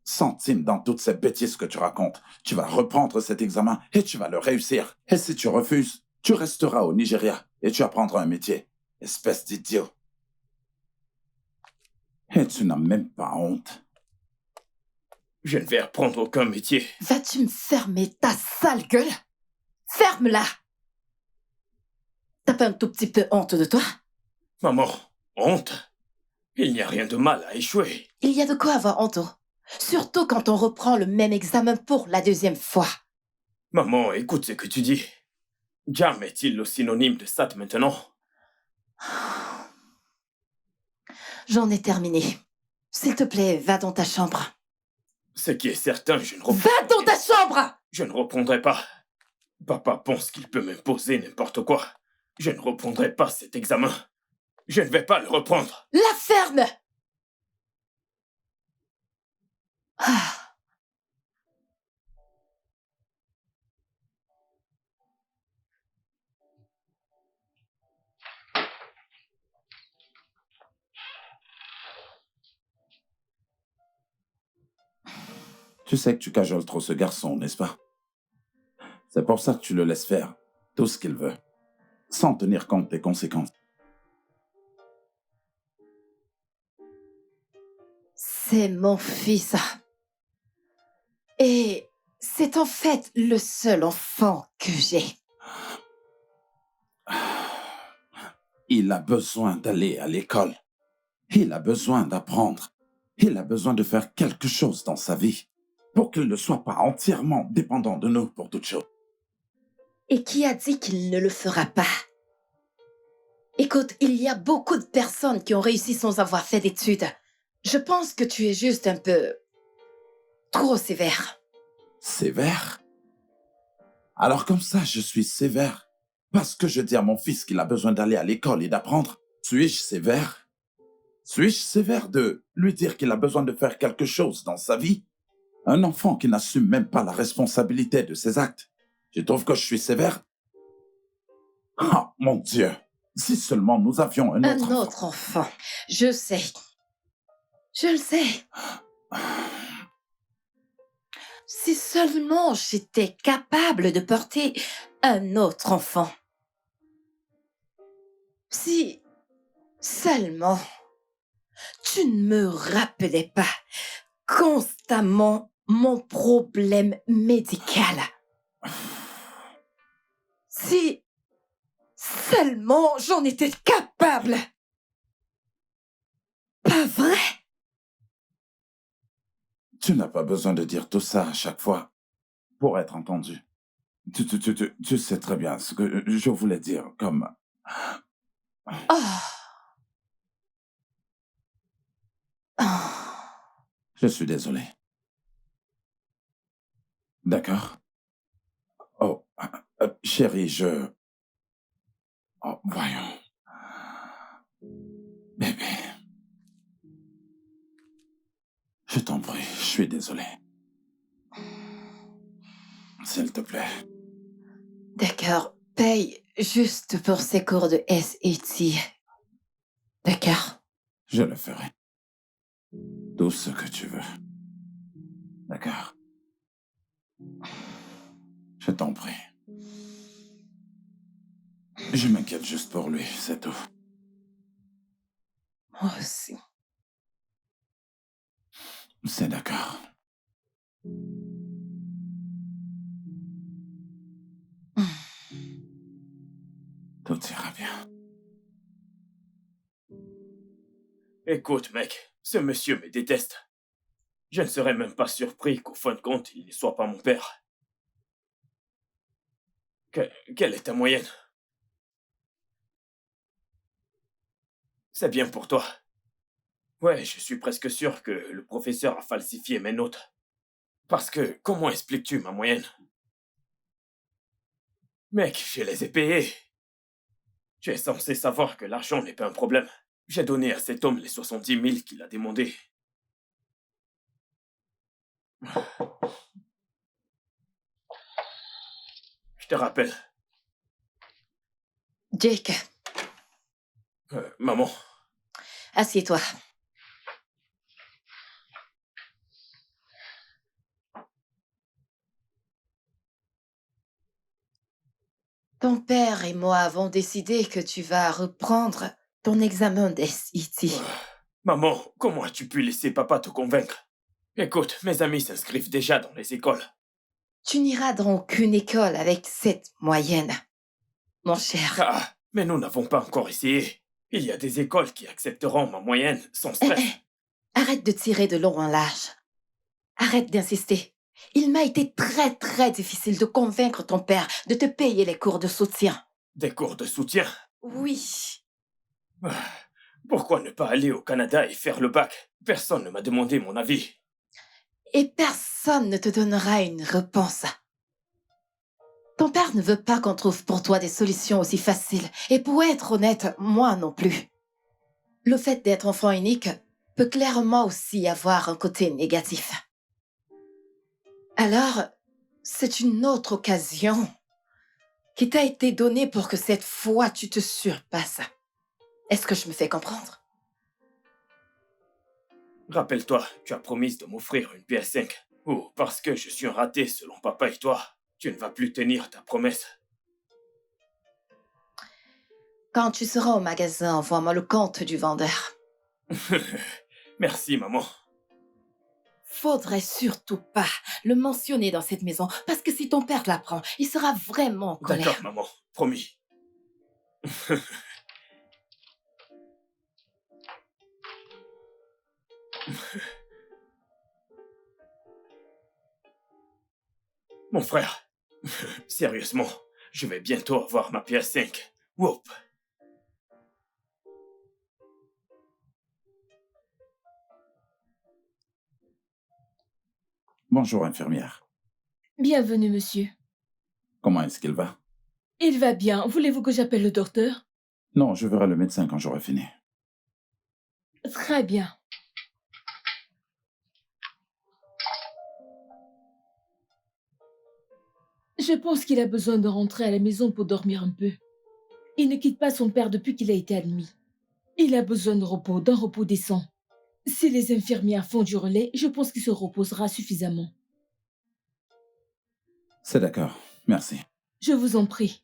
centime dans toutes ces bêtises que tu racontes. Tu vas reprendre cet examen et tu vas le réussir. Et si tu refuses, tu resteras au Nigeria et tu apprendras un métier. Espèce d'idiot. Et tu n'as même pas honte. Je ne vais apprendre aucun métier. Vas-tu me fermer ta sale gueule? Ferme-la! T'as pas un tout petit peu honte de toi? Maman, honte? Il n'y a rien de mal à échouer. Il y a de quoi avoir honte. Surtout quand on reprend le même examen pour la deuxième fois. Maman, écoute ce que tu dis. Jam est-il le synonyme de SAT maintenant? J'en ai terminé. S'il te plaît, va dans ta chambre. Ce qui est certain, je ne Va dans ta chambre! Je ne reprendrai pas. Papa pense qu'il peut m'imposer n'importe quoi. Je ne reprendrai pas cet examen. Je ne vais pas le reprendre. La ferme! Ah. Tu sais que tu cajoles trop ce garçon, n'est-ce pas? C'est pour ça que tu le laisses faire tout ce qu'il veut, sans tenir compte des conséquences. C'est mon fils. Et c'est en fait le seul enfant que j'ai. Il a besoin d'aller à l'école. Il a besoin d'apprendre. Il a besoin de faire quelque chose dans sa vie pour qu'il ne soit pas entièrement dépendant de nous pour toute chose. Et qui a dit qu'il ne le fera pas? Écoute, il y a beaucoup de personnes qui ont réussi sans avoir fait d'études. Je pense que tu es juste un peu trop sévère. Sévère? Alors comme ça, je suis sévère parce que je dis à mon fils qu'il a besoin d'aller à l'école et d'apprendre. Suis-je sévère? Suis-je sévère de lui dire qu'il a besoin de faire quelque chose dans sa vie? Un enfant qui n'assume même pas la responsabilité de ses actes. Tu trouves que je suis sévère? Ah, mon Dieu! Si seulement nous avions un autre enfant. Je sais. Je le sais. Si seulement j'étais capable de porter un autre enfant. Si seulement tu ne me rappelais pas constamment mon problème médical. Si seulement j'en étais capable. Pas vrai? Tu n'as pas besoin de dire tout ça à chaque fois pour être entendu. Tu sais très bien ce que je voulais dire comme... Oh. Oh. Je suis désolé. D'accord? Oh, chérie, Oh, voyons. Bébé. Je t'en prie, je suis désolé. S'il te plaît. D'accord, paye juste pour ces cours de SAT. D'accord? Je le ferai. Tout ce que tu veux. D'accord? Je t'en prie. Je m'inquiète juste pour lui, c'est tout. Moi aussi. C'est d'accord. Tout ira bien. Écoute, mec, ce monsieur me déteste. Je ne serais même pas surpris qu'au fin de compte, il ne soit pas mon père. Quelle est ta moyenne? C'est bien pour toi. Ouais, je suis presque sûr que le professeur a falsifié mes notes. Parce que, comment expliques-tu ma moyenne? Mec, je les ai payés. Tu es censé savoir que l'argent n'est pas un problème. J'ai donné à cet homme les 70 000 qu'il a demandé. Je te rappelle. Jake. Maman. Assieds-toi. Ton père et moi avons décidé que tu vas reprendre ton examen d'SET. Maman, comment as-tu pu laisser papa te convaincre? Écoute, mes amis s'inscrivent déjà dans les écoles. Tu n'iras dans aucune école avec cette moyenne, mon cher. Ah, mais nous n'avons pas encore essayé. Il y a des écoles qui accepteront ma moyenne sans Eh, stress. arrête de tirer de long en large. Arrête d'insister. Il m'a été très très difficile de convaincre ton père de te payer les cours de soutien. Des cours de soutien. Oui. Pourquoi ne pas aller au Canada et faire le bac? Personne ne m'a demandé mon avis. Et personne ne te donnera une réponse. Ton père ne veut pas qu'on trouve pour toi des solutions aussi faciles. Et pour être honnête, moi non plus. Le fait d'être enfant unique peut clairement aussi avoir un côté négatif. Alors, c'est une autre occasion qui t'a été donnée pour que cette fois tu te surpasses. Est-ce que je me fais comprendre? Rappelle-toi, tu as promis de m'offrir une PS5. Ou parce que je suis un raté selon papa et toi, tu ne vas plus tenir ta promesse. Quand tu seras au magasin, envoie-moi le compte du vendeur. Merci, maman. Faudrait surtout pas le mentionner dans cette maison, parce que si ton père l'apprend, il sera vraiment en colère. D'accord, maman. Promis. Mon frère, sérieusement, je vais bientôt avoir ma PS5. Whoop. Bonjour, infirmière. Bienvenue, monsieur. Comment est-ce qu'il va? Il va bien. Voulez-vous que j'appelle le docteur? Non, je verrai le médecin quand j'aurai fini. Très bien. Je pense qu'il a besoin de rentrer à la maison pour dormir un peu. Il ne quitte pas son père depuis qu'il a été admis. Il a besoin de repos, d'un repos décent. Si les infirmières font du relais, je pense qu'il se reposera suffisamment. C'est d'accord. Merci. Je vous en prie.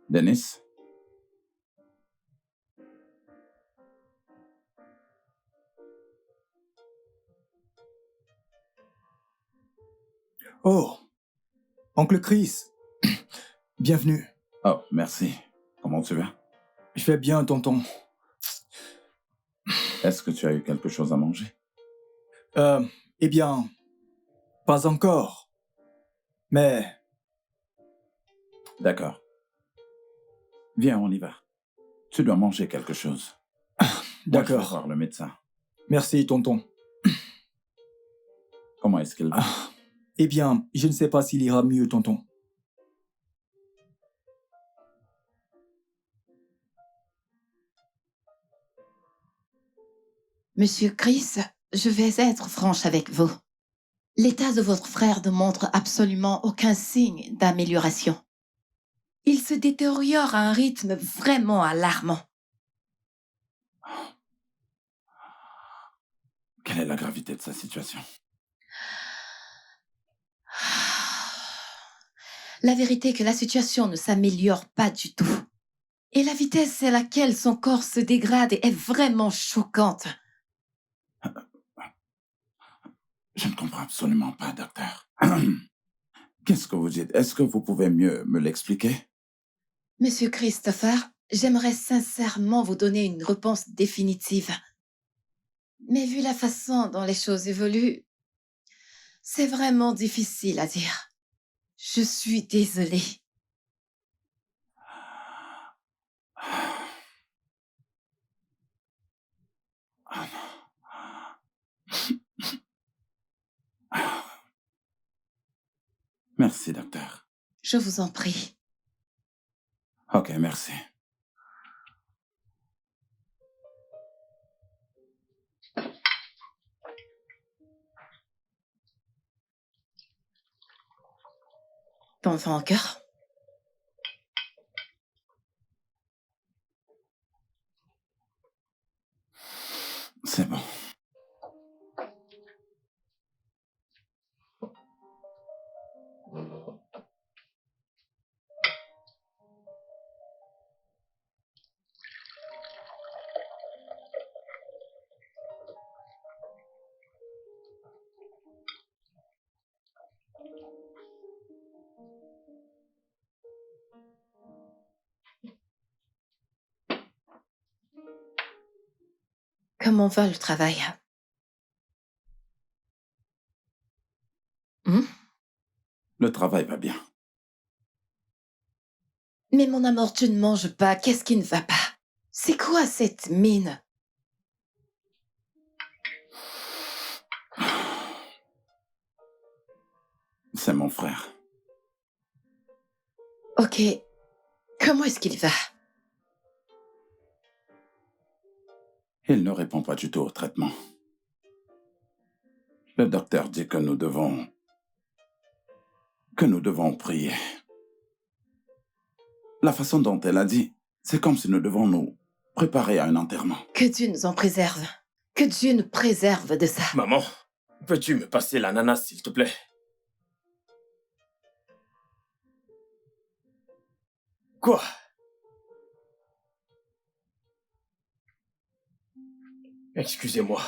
Denis? Oh, oncle Chris, bienvenue. Oh, merci. Comment tu vas? Je vais bien, tonton. Est-ce que tu as eu quelque chose à manger? Eh bien, pas encore. Mais, D'accord. Viens, on y va. Tu dois manger quelque chose. Moi, je vais d'accord. voir le médecin. Merci, tonton. Comment est-ce qu'il va? Eh bien, je ne sais pas s'il ira mieux, tonton. Monsieur Chris, je vais être franche avec vous. L'état de votre frère ne montre absolument aucun signe d'amélioration. Il se détériore à un rythme vraiment alarmant. Quelle est la gravité de sa situation? La vérité est que la situation ne s'améliore pas du tout. Et la vitesse à laquelle son corps se dégrade est vraiment choquante. Je ne comprends absolument pas, docteur. Qu'est-ce que vous dites? Est-ce que vous pouvez mieux me l'expliquer? Monsieur Christopher, j'aimerais sincèrement vous donner une réponse définitive. Mais vu la façon dont les choses évoluent, c'est vraiment difficile à dire. Je suis désolée. Merci, docteur. Je vous en prie. Ok, merci. T'en fais encore? C'est bon. Comment va le travail? Hmm? Le travail va bien. Mais mon amour, tu ne manges pas. Qu'est-ce qui ne va pas? C'est quoi cette mine? C'est mon frère. Ok. Comment est-ce qu'il va? Il ne répond pas du tout au traitement. Le docteur dit que nous devons prier. La façon dont elle a dit, c'est comme si nous devons nous préparer à un enterrement. Que Dieu nous en préserve. Que Dieu nous préserve de ça. Maman, peux-tu me passer l'ananas, s'il te plaît? Quoi? Excusez-moi.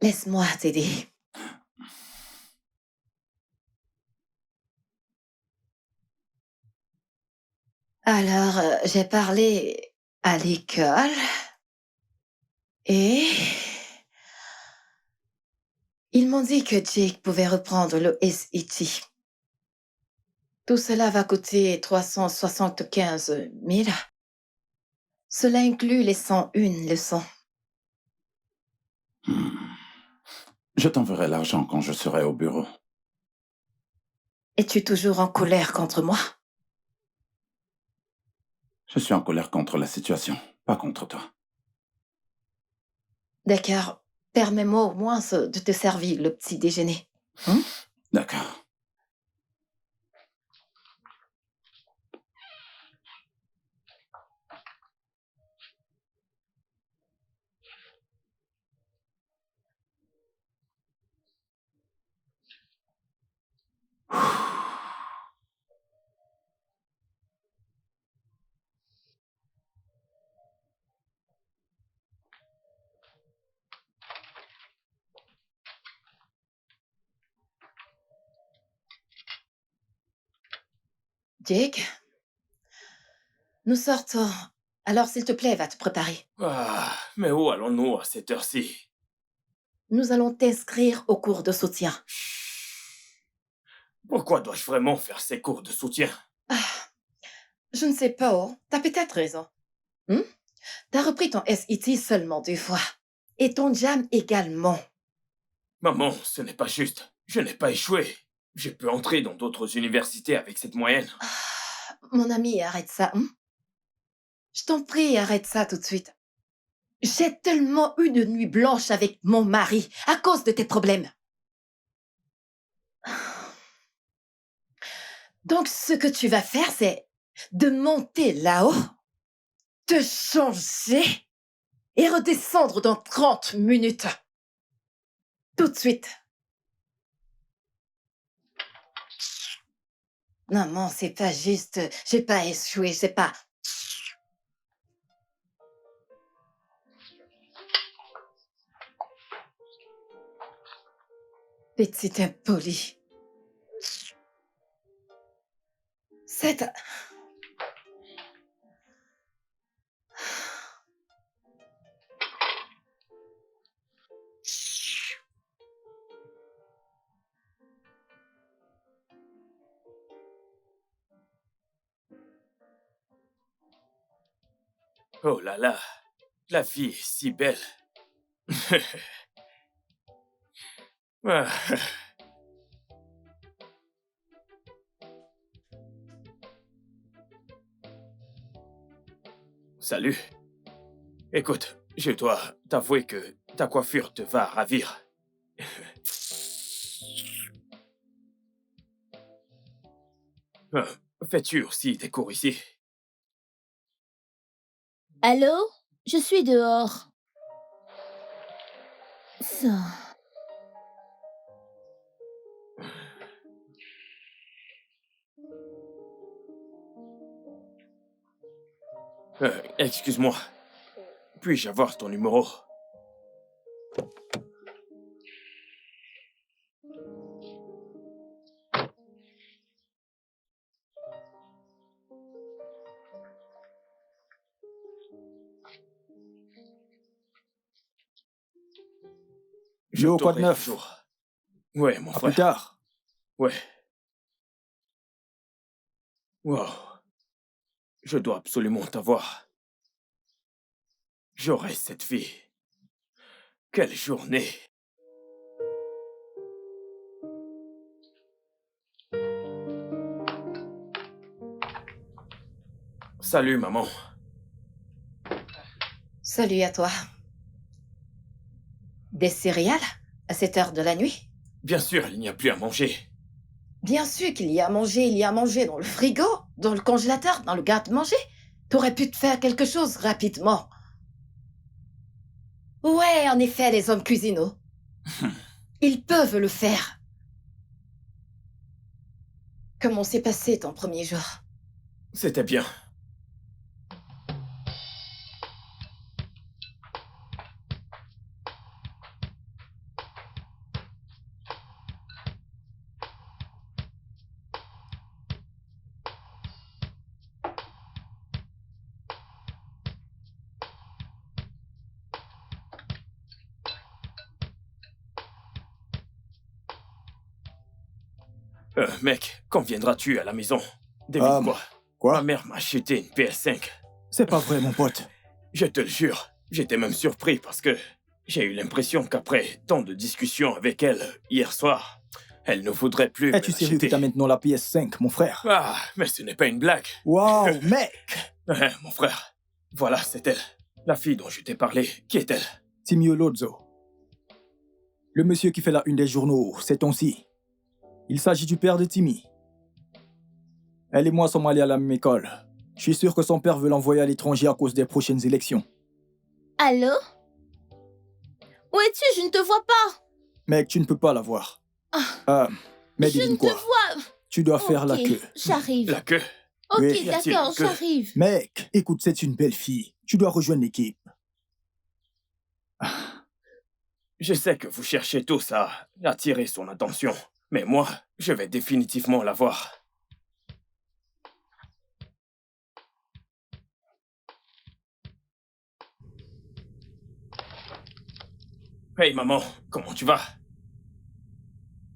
Laisse-moi t'aider. Alors, j'ai parlé à l'école et ils m'ont dit que Jake pouvait reprendre le SET. Tout cela va coûter 375 000. Cela inclut les 101 leçons. Je t'enverrai l'argent quand je serai au bureau. Es-tu toujours en colère contre moi? Je suis en colère contre la situation, pas contre toi. D'accord. Permets-moi au moins de te servir le petit déjeuner. D'accord. Jake, nous sortons. Alors, s'il te plaît, va te préparer. Ah, mais où allons-nous à cette heure-ci? Nous allons t'inscrire au cours de soutien. Pourquoi dois-je vraiment faire ces cours de soutien? Je ne sais pas, oh. T'as peut-être raison. T'as repris ton SET seulement 2 fois. Et ton jam également. Maman, ce n'est pas juste. Je n'ai pas échoué. J'ai pu entrer dans d'autres universités avec cette moyenne. Mon ami, arrête ça. Je t'en prie, arrête ça tout de suite. J'ai tellement eu de nuits blanches avec mon mari à cause de tes problèmes. Donc, ce que tu vas faire, c'est de monter là-haut, te changer et redescendre dans 30 minutes. Tout de suite. Non, c'est pas juste. J'ai pas échoué, c'est pas... Petit impoli. C'est... Oh là là, la vie est si belle. Ah. Salut. Écoute, je dois t'avouer que ta coiffure te va ravir. Fais-tu aussi des cours ici? Allô? Je suis dehors. Ça. Excuse-moi. Puis-je avoir ton numéro? Yo, quoi de t'aurai neuf? toujours. Ouais, mon À frère. plus tard. Ouais. Wow. Je dois absolument t'avoir. J'aurai cette fille. Quelle journée. Salut, maman. Salut à toi. Des céréales à cette heure de la nuit? Bien sûr, il n'y a plus à manger. Bien sûr qu'il y a à manger, il y a à manger dans le frigo, dans le congélateur, dans le garde-manger. T'aurais pu te faire quelque chose rapidement. Ouais, en effet, les hommes cuisinaux. Ils peuvent le faire. Comment s'est passé ton premier jour? C'était bien. Mec, quand viendras-tu à la maison? Devine quoi? Quoi? Ma mère m'a acheté une PS5. C'est pas vrai, mon pote. Je te le jure, j'étais même surpris parce que j'ai eu l'impression qu'après tant de discussions avec elle hier soir, elle ne voudrait plus me Es-tu sérieux que l'acheter. t'as maintenant la PS5, mon frère? Ah, mais ce n'est pas une blague. Waouh, mec! Mon frère, voilà, c'est elle. La fille dont je t'ai parlé, qui est-elle? Timio Lozzo. Le monsieur qui fait la une des journaux, c'est ton-ci. Il s'agit du père de Timmy. Elle et moi sommes allés à la même école. Je suis sûr que son père veut l'envoyer à l'étranger à cause des prochaines élections. Allô? Où es-tu? Je ne te vois pas. Mec, tu ne peux pas la voir. Mais Je devine ne te quoi? vois. Tu dois faire la Ok, queue. J'arrive. La queue. Ok, Oui. Y a-t-il d'accord, que- j'arrive. Mec, écoute, c'est une belle fille. Tu dois rejoindre l'équipe. Je sais que vous cherchez tous à attirer son attention, mais moi, je vais définitivement la voir. Hey maman, comment tu vas?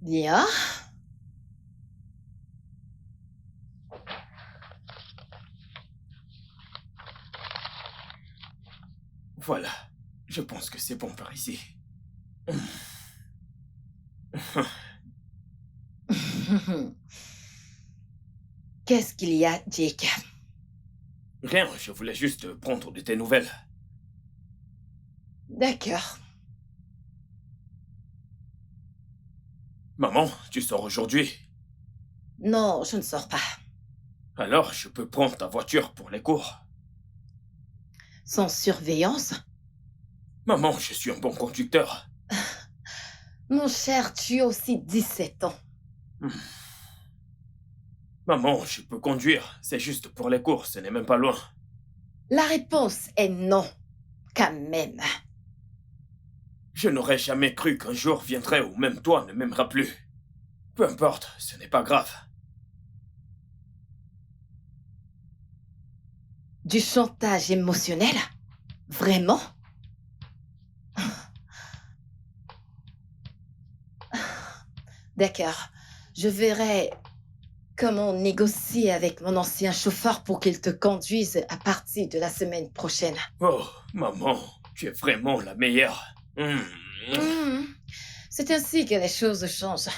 Bien. Voilà, je pense que c'est bon par ici. Qu'est-ce qu'il y a, Jake? Rien, je voulais juste prendre de tes nouvelles. D'accord. Maman, tu sors aujourd'hui? Non, je ne sors pas. Alors, je peux prendre ta voiture pour les cours. Sans surveillance? Maman, je suis un bon conducteur. Mon cher, tu as aussi 17 ans. Maman, je peux conduire. C'est juste pour les cours, ce n'est même pas loin. La réponse est non, quand même. Je n'aurais jamais cru qu'un jour viendrait où même toi ne m'aimeras plus. Peu importe, ce n'est pas grave. Du chantage émotionnel? Vraiment? D'accord. Je verrai comment négocier avec mon ancien chauffeur pour qu'il te conduise à partir de la semaine prochaine. Oh, maman, tu es vraiment la meilleure. C'est ainsi que les choses changent.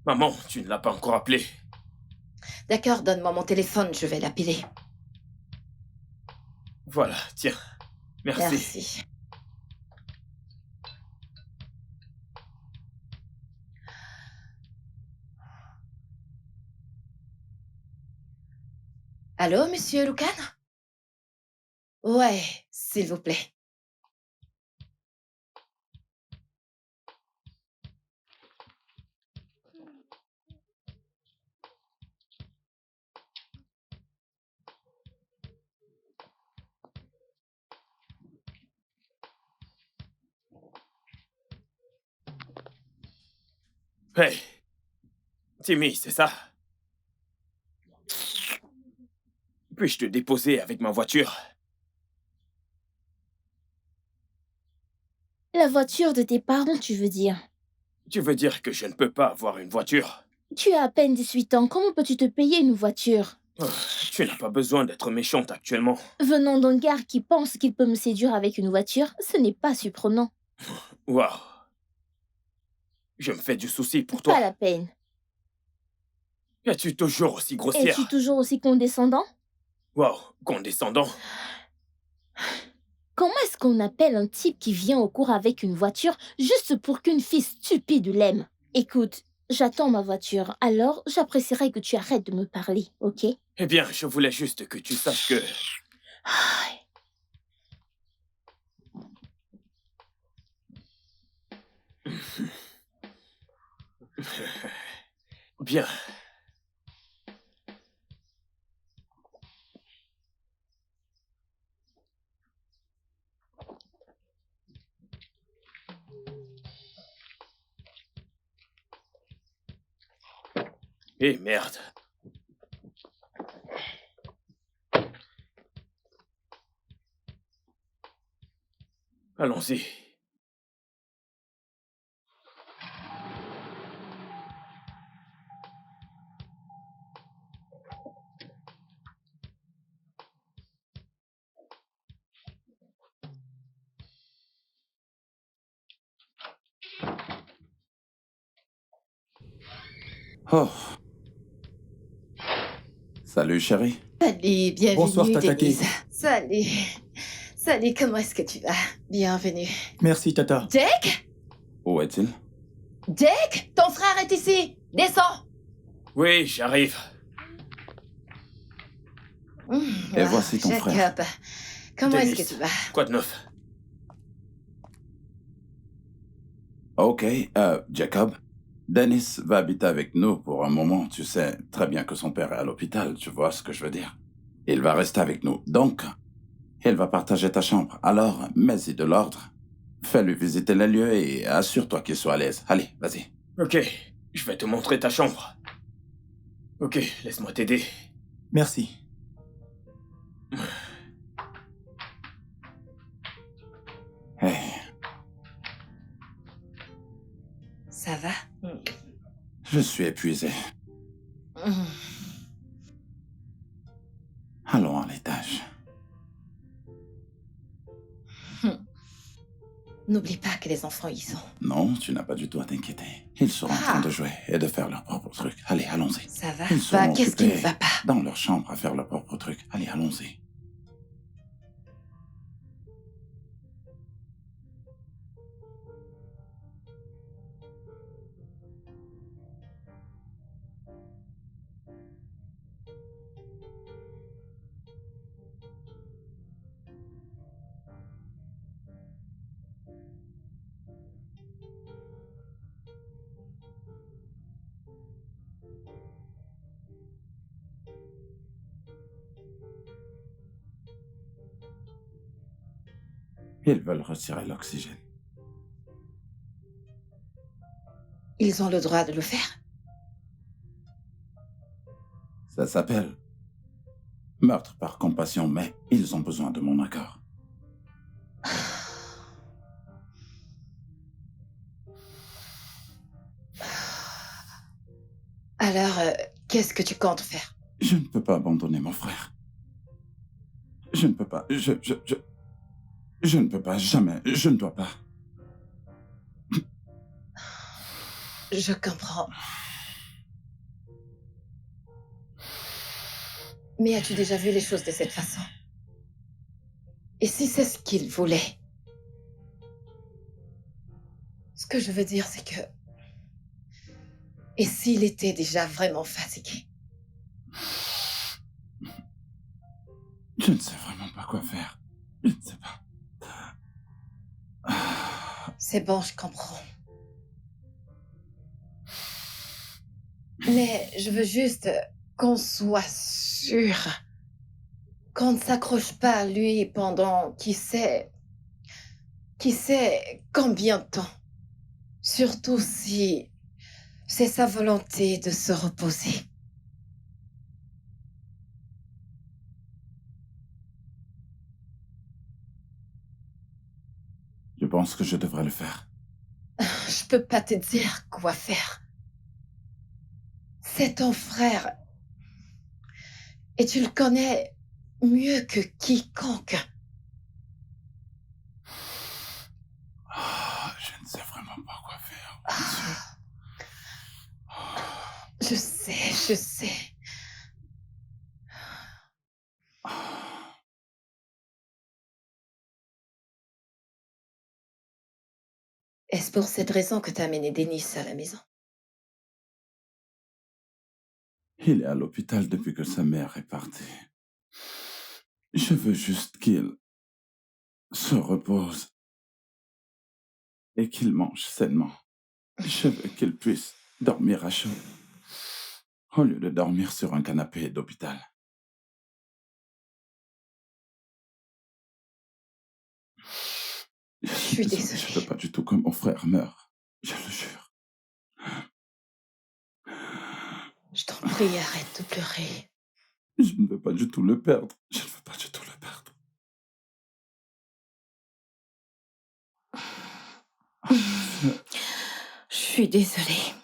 Maman, tu ne l'as pas encore appelé. D'accord, donne-moi mon téléphone, je vais l'appeler. Voilà, tiens. Merci. Merci. Allô, monsieur Lucan? Ouais, s'il vous plaît. Hey, Timmy, c'est ça? Puis-je te déposer avec ma voiture? La voiture de tes parents, tu veux dire? Tu veux dire que je ne peux pas avoir une voiture? Tu as à peine 18 ans, comment peux-tu te payer une voiture? Oh, tu n'as pas besoin d'être méchante actuellement. Venant d'un gars qui pense qu'il peut me séduire avec une voiture, ce n'est pas surprenant. Waouh. Je me fais du souci pour Pas toi. la peine. Es-tu toujours aussi grossière? Es-tu toujours aussi condescendant? Waouh, condescendant. Comment est-ce qu'on appelle un type qui vient au cours avec une voiture juste pour qu'une fille stupide l'aime? Écoute, j'attends ma voiture, alors j'apprécierais que tu arrêtes de me parler, ok? Eh bien, je voulais juste que tu saches que... Bien. Eh merde. Allons-y. Oh. Salut, chérie. Salut, bienvenue, Bonsoir, Tata Denise. Kay. Salut. Salut, comment est-ce que tu vas? Bienvenue. Merci, Tata. Jake? Où est-il? Jake? Ton frère est ici. Descends. Oui, j'arrive. Et voici ton frère. Jacob. Comment est-ce Denise. que tu vas? Quoi de neuf? Ok, Jacob. Dennis va habiter avec nous pour un moment. Tu sais très bien que son père est à l'hôpital, tu vois ce que je veux dire. Il va rester avec nous. Donc, il va partager ta chambre. Alors, mets-y de l'ordre. Fais-lui visiter les lieux et assure-toi qu'il soit à l'aise. Allez, vas-y. Ok, je vais te montrer ta chambre. Ok, laisse-moi t'aider. Merci. Hey, Ça va? je suis épuisé. Mm. Allons à l'étage. N'oublie pas que les enfants y sont. Non, tu n'as pas du tout à t'inquiéter. Ils seront en train de jouer et de faire leurs propres trucs. Allez, allons-y. Ça va? Ils seront Qu'est-ce qui ne occupés va pas? dans leur chambre à faire leurs propres trucs. Allez, allons-y. Ils veulent retirer l'oxygène. Ils ont le droit de le faire. Ça s'appelle meurtre par compassion, mais ils ont besoin de mon accord. Alors, qu'est-ce que tu comptes faire? Je ne peux pas abandonner mon frère. Je ne peux pas. Je ne peux pas, jamais. Je ne dois pas. Je comprends. Mais as-tu déjà vu les choses de cette façon? Et si c'est ce qu'il voulait? Ce que je veux dire, c'est que... Et s'il était déjà vraiment fatigué? Je ne sais vraiment pas quoi faire. Je ne sais pas. Ah, C'est bon, je comprends. Mais je veux juste qu'on soit sûr qu'on ne s'accroche pas à lui pendant qui sait combien de temps. Surtout si c'est sa volonté de se reposer. je pense que je devrais le faire. Je peux pas te dire quoi faire. C'est ton frère et tu le connais mieux que quiconque. Je ne sais vraiment pas quoi faire, monsieur. Ah, je sais. Ah. Est-ce pour cette raison que t'as amené Denis à la maison? Il est à l'hôpital depuis que sa mère est partie. Je veux juste qu'il se repose et qu'il mange sainement. Je veux qu'il puisse dormir à chaud au lieu de dormir sur un canapé d'hôpital. Je Je suis suis désolé, je veux désolée. pas du tout que mon frère meure. Je le jure. Je t'en prie, arrête de pleurer. Je ne veux pas du tout le perdre. Je ne veux pas du tout le perdre. Je suis désolée.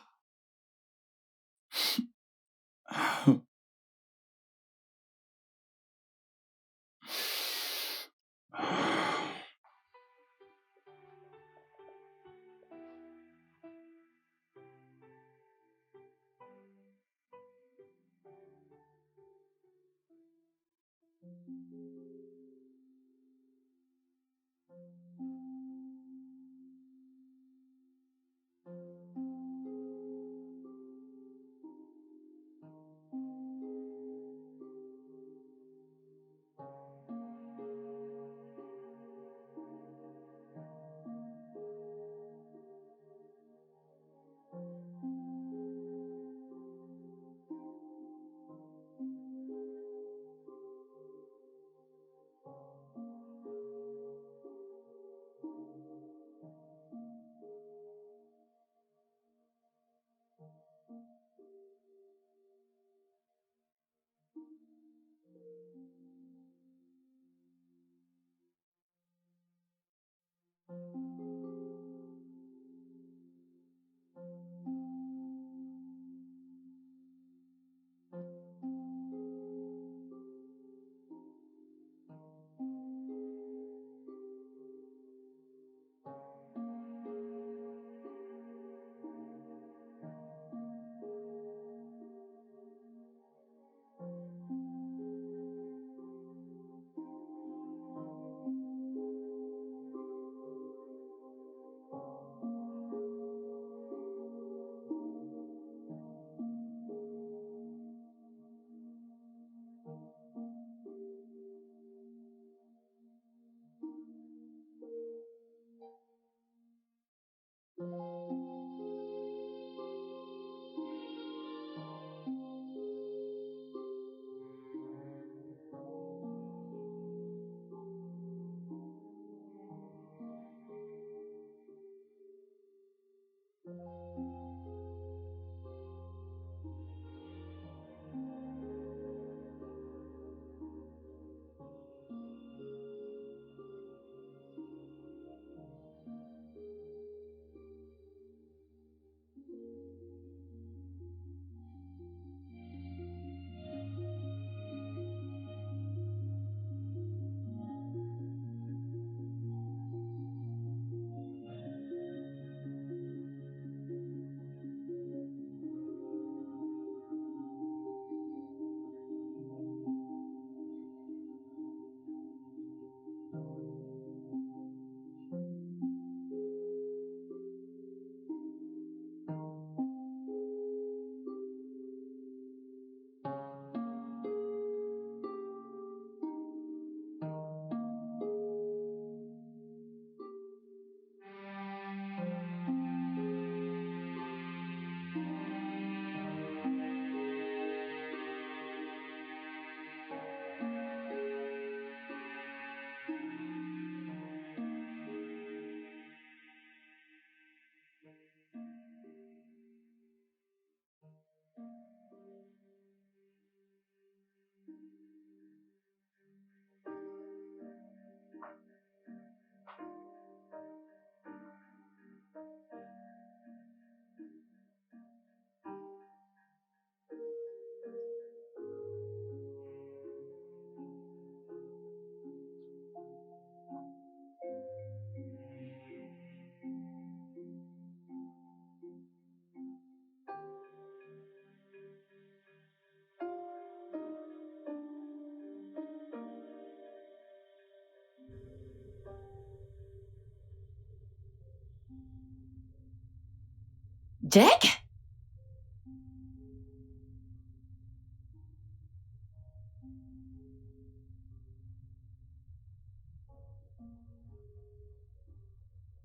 Jack?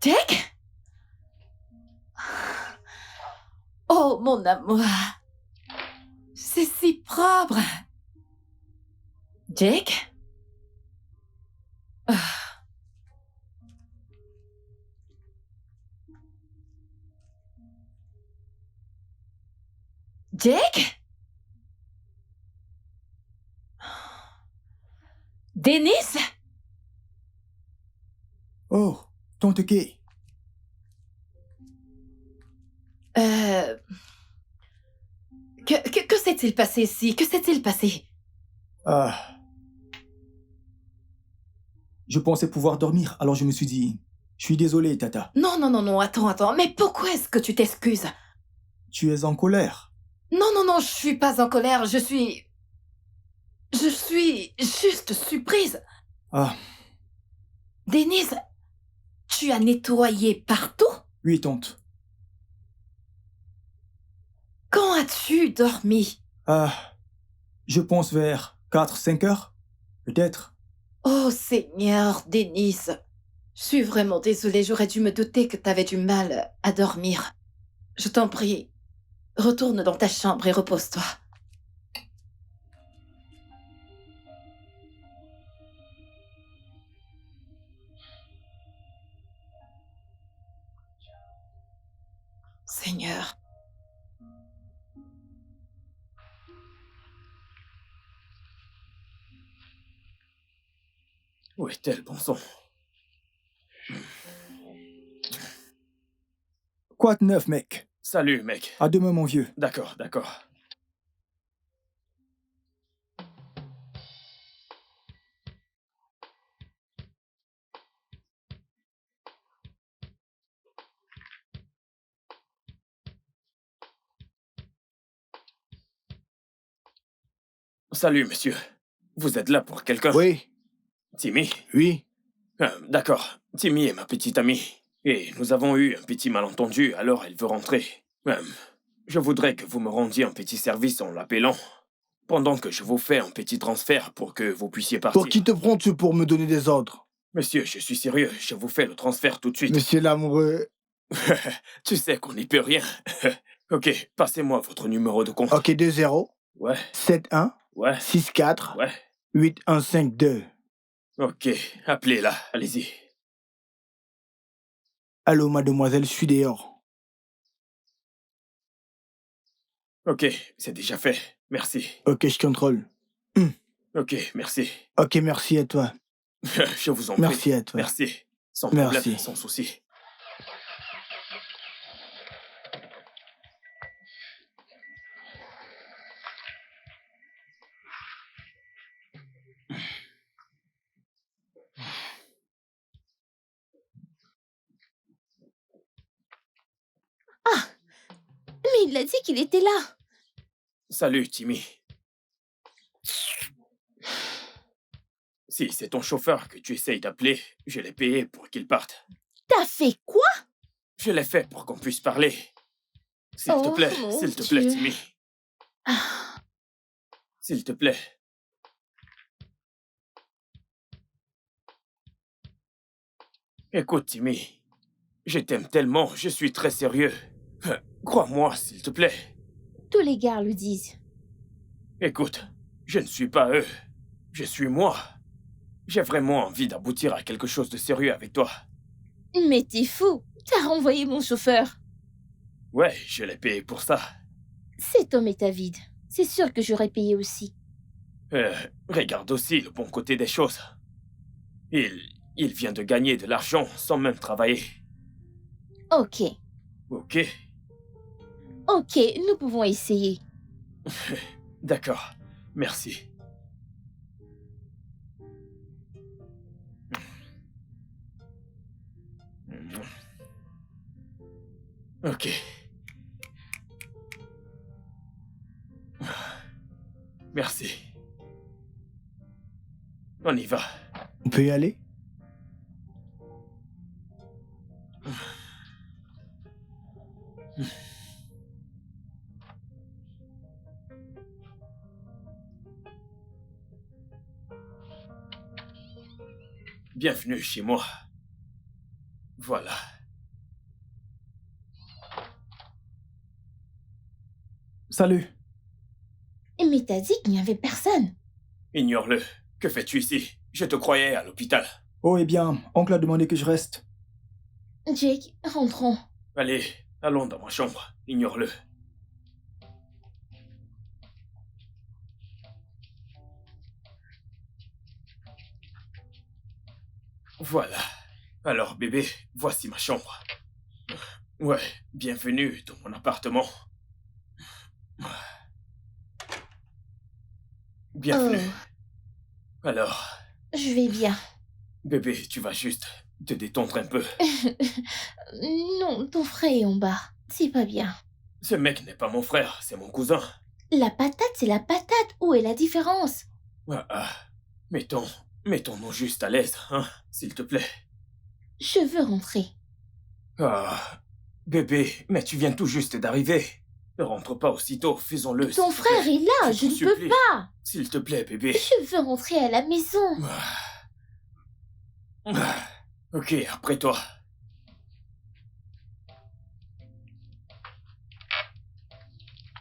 Jack? Oh, mon amour. C'est si propre. Jack? Ah. Jack? Dennis? Oh, tante Kay. Que s'est-il passé ici? Que s'est-il passé? Ah. Je pensais pouvoir dormir, alors je me suis dit... Je suis désolé, Tata. Non, non, non, non, attends. Mais pourquoi est-ce que tu t'excuses? Tu es en colère. Non, je suis pas en colère, je suis juste surprise. Ah, Denise, tu as nettoyé partout? oui, tante. Quand as-tu dormi? Ah, je pense vers 4-5 heures, peut-être. Oh Seigneur, Denise. Je suis vraiment désolée, j'aurais dû me douter que t'avais du mal à dormir. Je t'en prie, retourne dans ta chambre et repose-toi. Seigneur. Où est-elle, bon sang? Quoi de neuf, mec? Salut, mec. À demain, mon vieux. D'accord. Salut, monsieur. Vous êtes là pour quelqu'un? Oui, Timmy? oui. D'accord. Timmy est ma petite amie. Et nous avons eu un petit malentendu, alors elle veut rentrer. Je voudrais que vous me rendiez un petit service en l'appelant, pendant que je vous fais un petit transfert pour que vous puissiez partir. Pour qui te prends-tu pour me donner des ordres? Monsieur, je suis sérieux, je vous fais le transfert tout de suite. Monsieur l'amoureux. Tu sais qu'on n'y peut rien. Ok, passez-moi votre numéro de compte. Ok, 2-0, Ouais, 7-1, ouais, 6-4, ouais. 8-1-5-2. Ok, appelez-la, allez-y. Allô, mademoiselle, je suis dehors. Ok, c'est déjà fait. Merci. Ok, je contrôle. Ok, merci. Ok, merci à toi. Je vous en prie. Merci à toi. Merci. Sans Merci. problème, sans souci. Mais il a dit qu'il était là. Salut, Timmy. Si c'est ton chauffeur que tu essayes d'appeler, je l'ai payé pour qu'il parte. T'as fait quoi? Je l'ai fait pour qu'on puisse parler. S'il te Oh, plaît, mon s'il te plaît, Dieu. Timmy. Ah, S'il te plaît. Écoute, Timmy. Je t'aime tellement, je suis très sérieux. Crois-moi, s'il te plaît. tous les gars le disent. Écoute, je ne suis pas eux. Je suis moi. J'ai vraiment envie d'aboutir à quelque chose de sérieux avec toi. Mais t'es fou. T'as renvoyé mon chauffeur. Ouais, je l'ai payé pour ça. Cet homme est avide. C'est sûr que j'aurais payé aussi. Regarde aussi le bon côté des choses. Il vient de gagner de l'argent sans même travailler. Ok. Ok, Ok, nous pouvons essayer. d'accord. Merci. Ok. Merci. On y va. On peut y aller? bienvenue chez moi. Voilà. Salut. Mais t'as dit qu'il n'y avait personne. Ignore-le. Que fais-tu ici? Je te croyais à l'hôpital. Oh, eh bien, oncle a demandé que je reste. Jake, rentrons. Allez, allons dans ma chambre. Ignore-le. Voilà. Alors, bébé, voici ma chambre. Ouais, bienvenue dans mon appartement. Bienvenue. Alors, Je vais bien. bébé, tu vas juste te détendre un peu. Non, ton frère est en bas. C'est pas bien. Ce mec n'est pas mon frère, c'est mon cousin. La patate, c'est la patate. Où est la différence? Mettons-nous juste à l'aise, hein, s'il te plaît. Je veux rentrer. Ah, bébé, mais tu viens tout juste d'arriver. Ne rentre pas aussitôt, faisons-le. Ton frère est là, je ne peux pas. S'il te plaît, bébé. Je veux rentrer à la maison. Ok, après toi.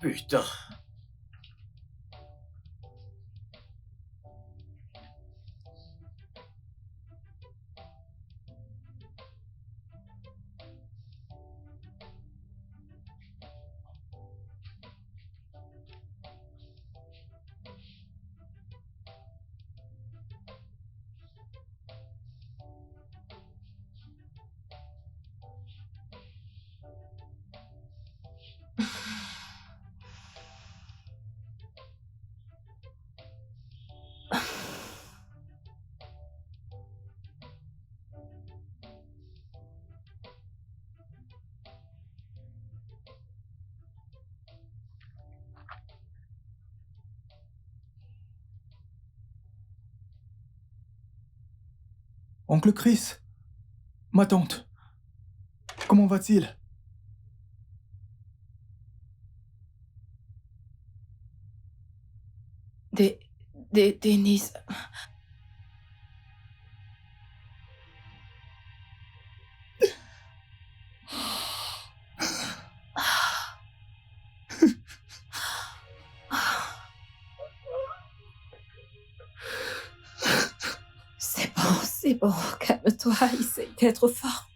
Putain. Oncle Chris. Ma tante. Comment va-t-il? Denise. C'est bon, calme-toi, essaye d'être fort.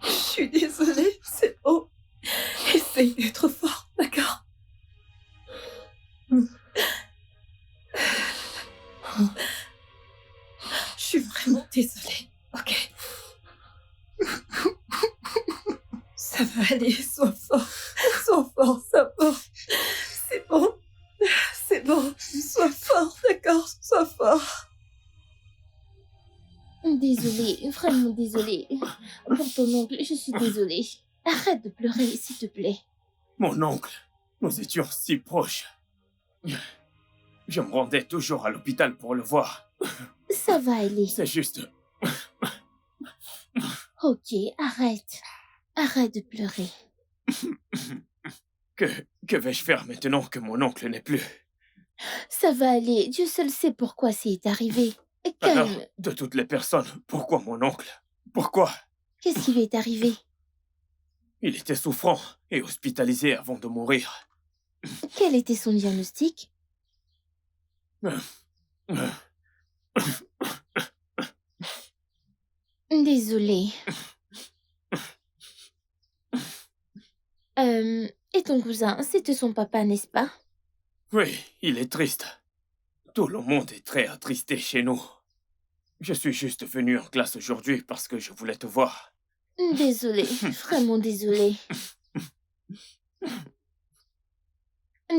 Je suis désolée, c'est bon. Essaye d'être fort, d'accord? Je suis vraiment désolée, ok? Ça va aller, sois fort, ça va. C'est bon, sois fort, d'accord? Sois fort. Désolée, vraiment désolée. Pour ton oncle, je suis désolée. Arrête de pleurer, s'il te plaît. Mon oncle, nous étions si proches. Je me rendais toujours à l'hôpital pour le voir. Ça va aller. C'est juste... Ok, arrête. Arrête de pleurer. Que vais-je faire maintenant que mon oncle n'est plus? Ça va aller. Dieu seul sait pourquoi c'est arrivé. Alors, Calme. de toutes les personnes, pourquoi mon oncle? Pourquoi? Qu'est-ce qui lui est arrivé? Il était souffrant et hospitalisé avant de mourir. Quel était son diagnostic? Désolée. Et ton cousin, c'était son papa, n'est-ce pas? Oui, il est triste. Tout le monde est très attristé chez nous. Je suis juste venu en classe aujourd'hui parce que je voulais te voir. Désolée, vraiment désolée.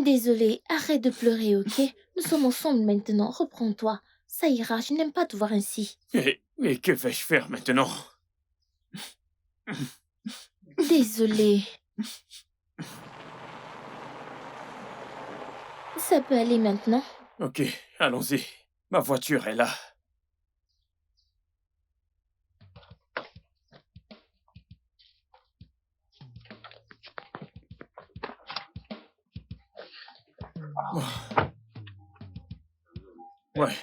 Désolée, arrête de pleurer, ok? Nous sommes ensemble maintenant, reprends-toi. Ça ira, je n'aime pas te voir ainsi. Mais que vais-je faire maintenant? Désolée. Ça peut aller maintenant? Ok, allons-y. Ma voiture est là. Ouais.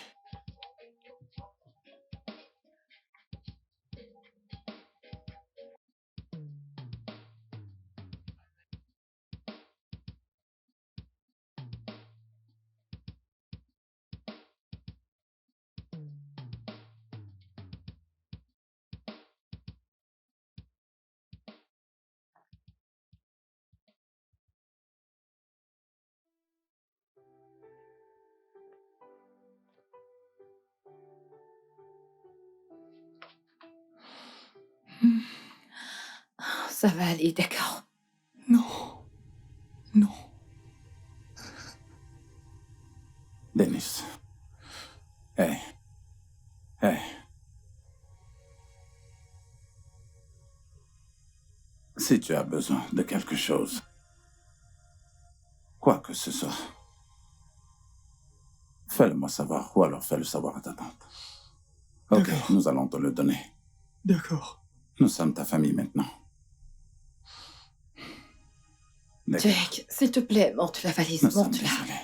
Ça va aller, d'accord. Non. Non. Dennis. Hey. Hey. Si tu as besoin de quelque chose, quoi que ce soit, fais-le-moi savoir ou alors fais-le savoir à ta tante. Ok, D'accord. nous allons te le donner. D'accord. Nous sommes ta famille maintenant. D'accord. Jake, s'il te plaît, monte la valise, Nous sommes monte-la. désolés.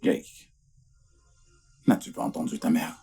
Jake, n'as-tu pas entendu ta mère?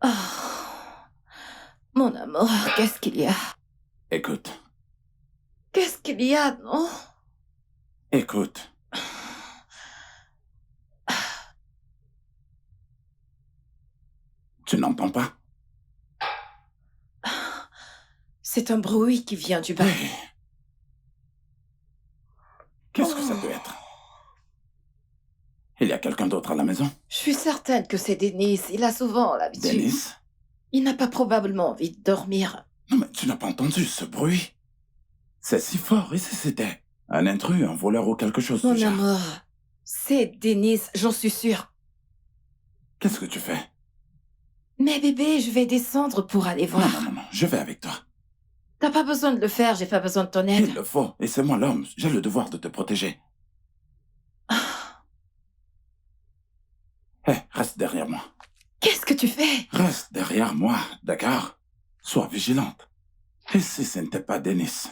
Oh, mon amour, qu'est-ce qu'il y a? Écoute, Qu'est-ce qu'il y a, non? écoute. Tu n'entends pas? C'est un bruit qui vient du bas. Hey. Qu'est-ce que ça peut être? Il y a quelqu'un d'autre à la maison? Je suis certaine que c'est Denis. Il a souvent l'habitude. Dennis? Il n'a pas probablement envie de dormir. Non mais tu n'as pas entendu ce bruit? C'est si fort, et si c'était un intrus, un voleur ou quelque chose Mon du genre? amour, c'est Denis, j'en suis sûre. Qu'est-ce que tu fais? Mais bébé, je vais descendre pour aller voir. Non, je vais avec toi. T'as pas besoin de le faire, j'ai pas besoin de ton Il aide. le faut, et c'est moi l'homme, j'ai le devoir de te protéger. Hé, reste derrière moi. Qu'est-ce que tu fais? Reste derrière moi, d'accord? Sois vigilante. Et si ce n'était pas Dennis?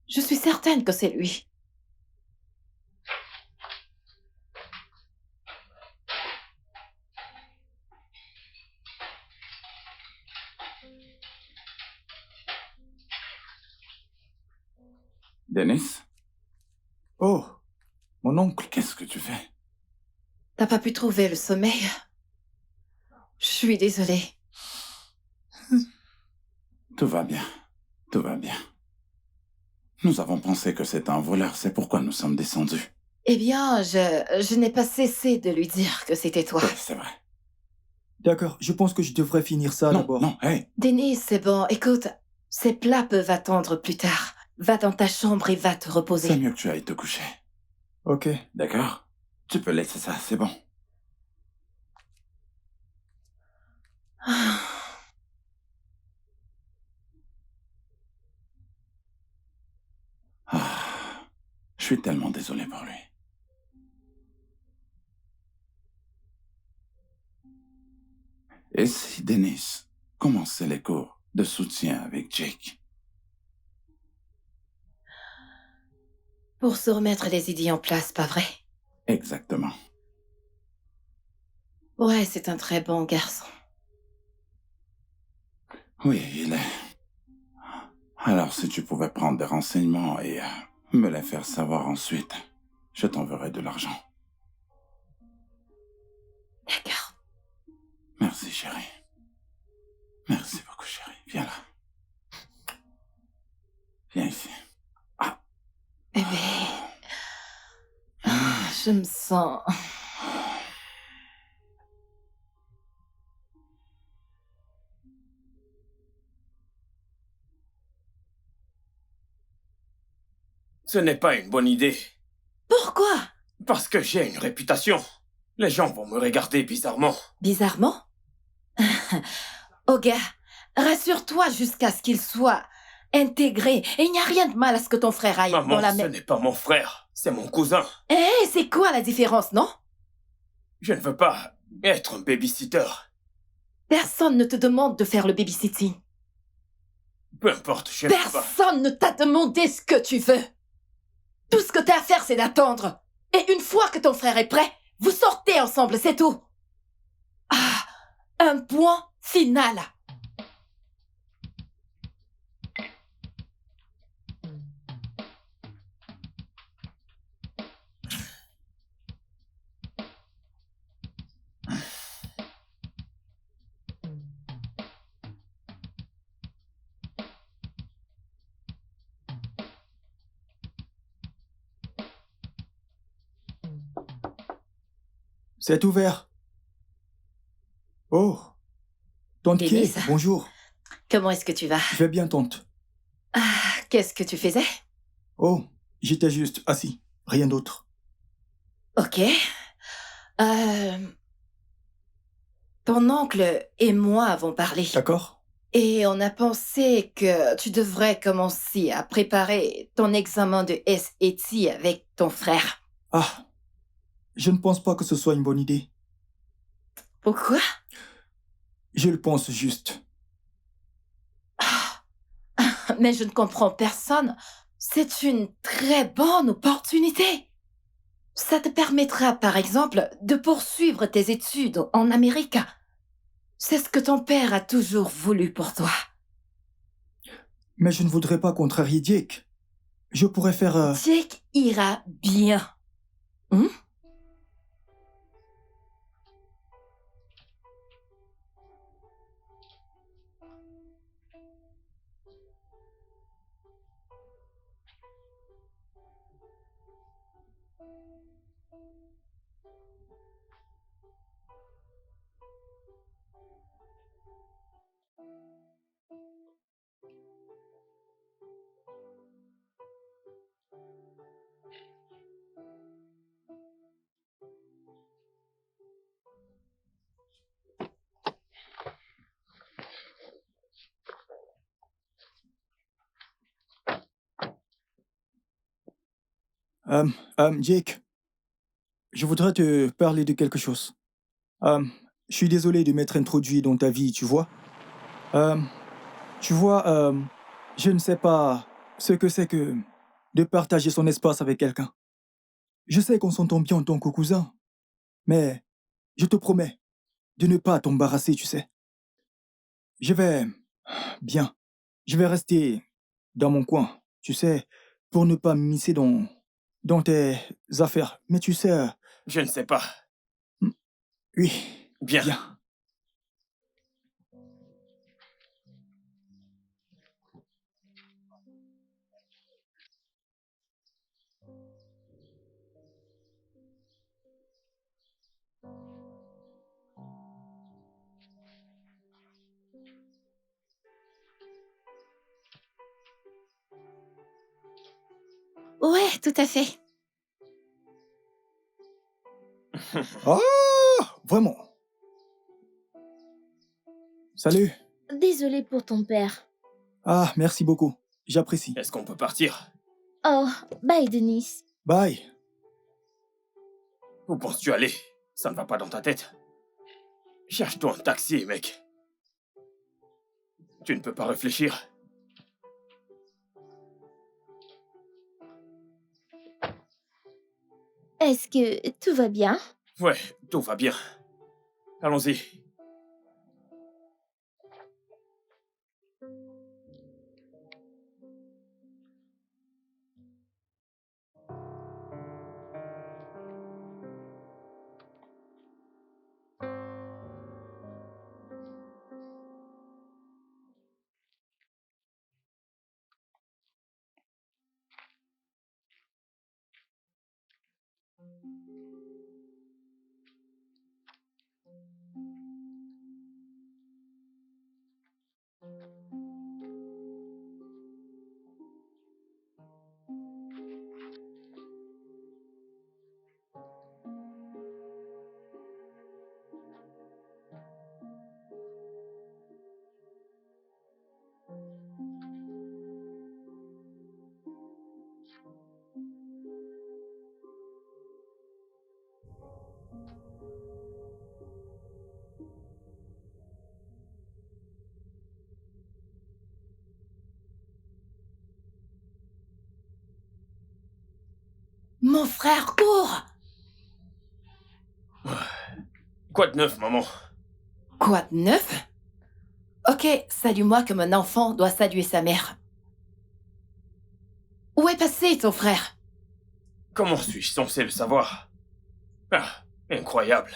Je suis certaine que c'est lui. Dennis? Oh, mon oncle. Qu'est-ce que tu fais? T'as pas pu trouver le sommeil? Je suis désolée. Tout va bien. Tout va bien. Nous avons pensé que c'était un voleur, c'est pourquoi nous sommes descendus. Eh bien, je n'ai pas cessé de lui dire que c'était toi. Oui, c'est vrai. D'accord, je pense que je devrais finir ça Non, d'abord. non, hé. Denis, c'est bon. Écoute, ces plats peuvent attendre plus tard. Va dans ta chambre et va te C'est reposer. mieux que tu ailles te coucher. Ok. D'accord? Tu peux laisser ça, c'est bon. Ah, je suis tellement désolé pour lui. Et si Dennis commençait les cours de soutien avec Jake? Pour se remettre les idées en place, pas vrai? Exactement. Ouais, c'est un très bon garçon. Oui, il est. Alors, si tu pouvais prendre des renseignements et me les faire savoir ensuite, je t'enverrai de l'argent. D'accord. Merci, chérie. Merci beaucoup, chérie. Viens là. Viens ici. Bébé. Ah, Je me sens... Ce n'est pas une bonne idée. Pourquoi? Parce que j'ai une réputation. Les gens vont me regarder bizarrement. Bizarrement? Oh gars, rassure-toi jusqu'à ce qu'il soit intégré. Et il n'y a rien de mal à ce que ton frère aille Maman, dans la ce même... n'est pas mon frère, c'est mon cousin. Eh, c'est quoi la différence, non? Je ne veux pas être un babysitter. Personne ne te demande de faire le babysitting. Peu importe, je ne veux pas. Personne ne t'a demandé ce que tu veux. Tout ce que t'as à faire, c'est d'attendre. Et une fois que ton frère est prêt, vous sortez ensemble, c'est tout. Ah, un point final. C'est ouvert. Oh, tante Kay, Denise. bonjour. Comment est-ce que tu vas? Je vais bien, tante. Ah, qu'est-ce que tu faisais? Oh, j'étais juste assis, rien d'autre. Ok. Ton oncle et moi avons parlé. D'accord? Et on a pensé que tu devrais commencer à préparer ton examen de SAT avec ton frère. Ah, je ne pense pas que ce soit une bonne idée. Pourquoi? Je le pense juste. Mais je ne comprends personne. C'est une très bonne opportunité. Ça te permettra, par exemple, de poursuivre tes études en Amérique. C'est ce que ton père a toujours voulu pour toi. Mais je ne voudrais pas contrarier Jake. Je pourrais faire... Jake ira bien. Hmm? Jake, je voudrais te parler de quelque chose. Je suis désolé de m'être introduit dans ta vie, tu vois. Euh, Tu vois, je ne sais pas ce que c'est que de partager son espace avec quelqu'un. Je sais qu'on s'entend bien en tant que cousin, mais je te promets de ne pas t'embarrasser, tu sais. Je vais... Bien. Je vais rester dans mon coin, tu sais, pour ne pas m'immiscer dans tes affaires. Mais tu sais... Je ne sais pas. Oui. Bien. Bien. Ouais, tout à fait. Ah, vraiment. Salut. Désolée pour ton père. Ah, merci beaucoup. J'apprécie. Est-ce qu'on peut partir? Oh, bye Denise. Bye. Où penses-tu aller? Ça ne va pas dans ta tête. Cherche-toi un taxi, mec. Tu ne peux pas réfléchir. Est-ce que tout va bien? Ouais, tout va bien. Allons-y. Mon frère court! Quoi de neuf, maman? Quoi de neuf? Ok, salue-moi comme un enfant doit saluer sa mère. Où est passé ton frère? Comment suis-je censé le savoir? Ah, incroyable.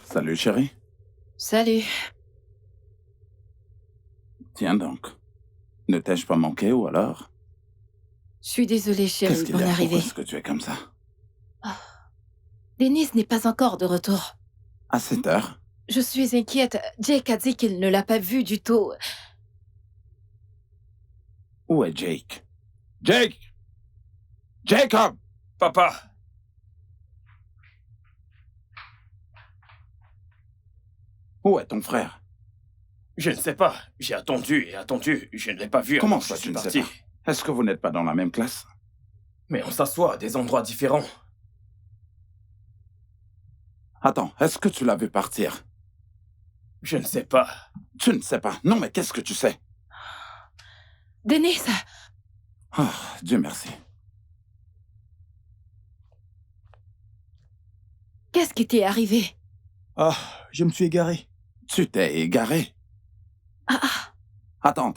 Salut, chérie. Salut. Tiens donc. Ne t'ai-je pas manqué ou alors? Je suis désolée, Qu'est-ce chérie, qu'il bonne y a? Pourquoi arrivée. est-ce que tu es comme ça? Denise n'est pas encore de retour. À cette heure? Je suis inquiète. Jake a dit qu'il ne l'a pas vue du tout. Où est Jake? Jake! Jacob! Papa! Où est ton frère? Je ne sais pas. J'ai attendu et attendu. Je ne l'ai pas vu. Comment alors ça, je suis tu ne sais parti. pas? Est-ce que vous n'êtes pas dans la même classe? Mais on s'assoit à des endroits différents. Attends, est-ce que tu l'as vu partir? Je ne sais pas. Tu ne sais pas. Non, mais qu'est-ce que tu sais? Denise! Oh, Dieu merci. Qu'est-ce qui t'est arrivé? Ah, je me suis égaré. Tu t'es égaré. Ah, ah. Attends.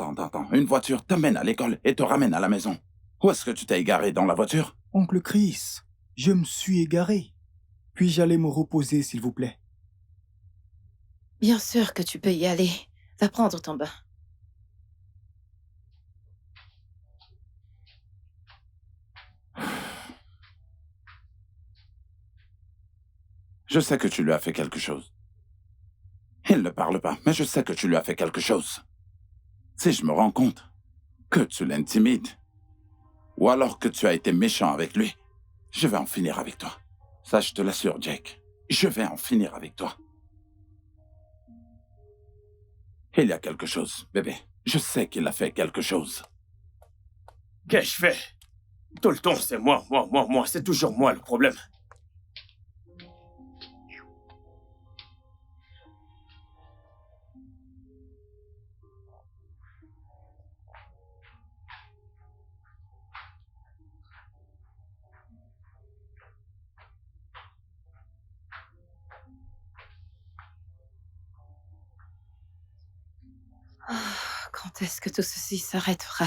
Une voiture t'amène à l'école et te ramène à la maison. Où est-ce que tu t'es égaré dans la voiture? Oncle Chris, je me suis égaré. Puis-je aller me reposer, s'il vous plaît? Bien sûr que tu peux y aller. Va prendre ton bain. Je sais que tu lui as fait quelque chose. Il ne parle pas, mais je sais que tu lui as fait quelque chose. Si je me rends compte que tu l'intimides, ou alors que tu as été méchant avec lui, je vais en finir avec toi. Ça, je te l'assure, Jake. Je vais en finir avec toi. Il y a quelque chose, bébé. Je sais qu'il a fait quelque chose. Qu'ai-je fait? Tout le temps, c'est moi. C'est toujours moi le problème. Quand est-ce que tout ceci s'arrêtera?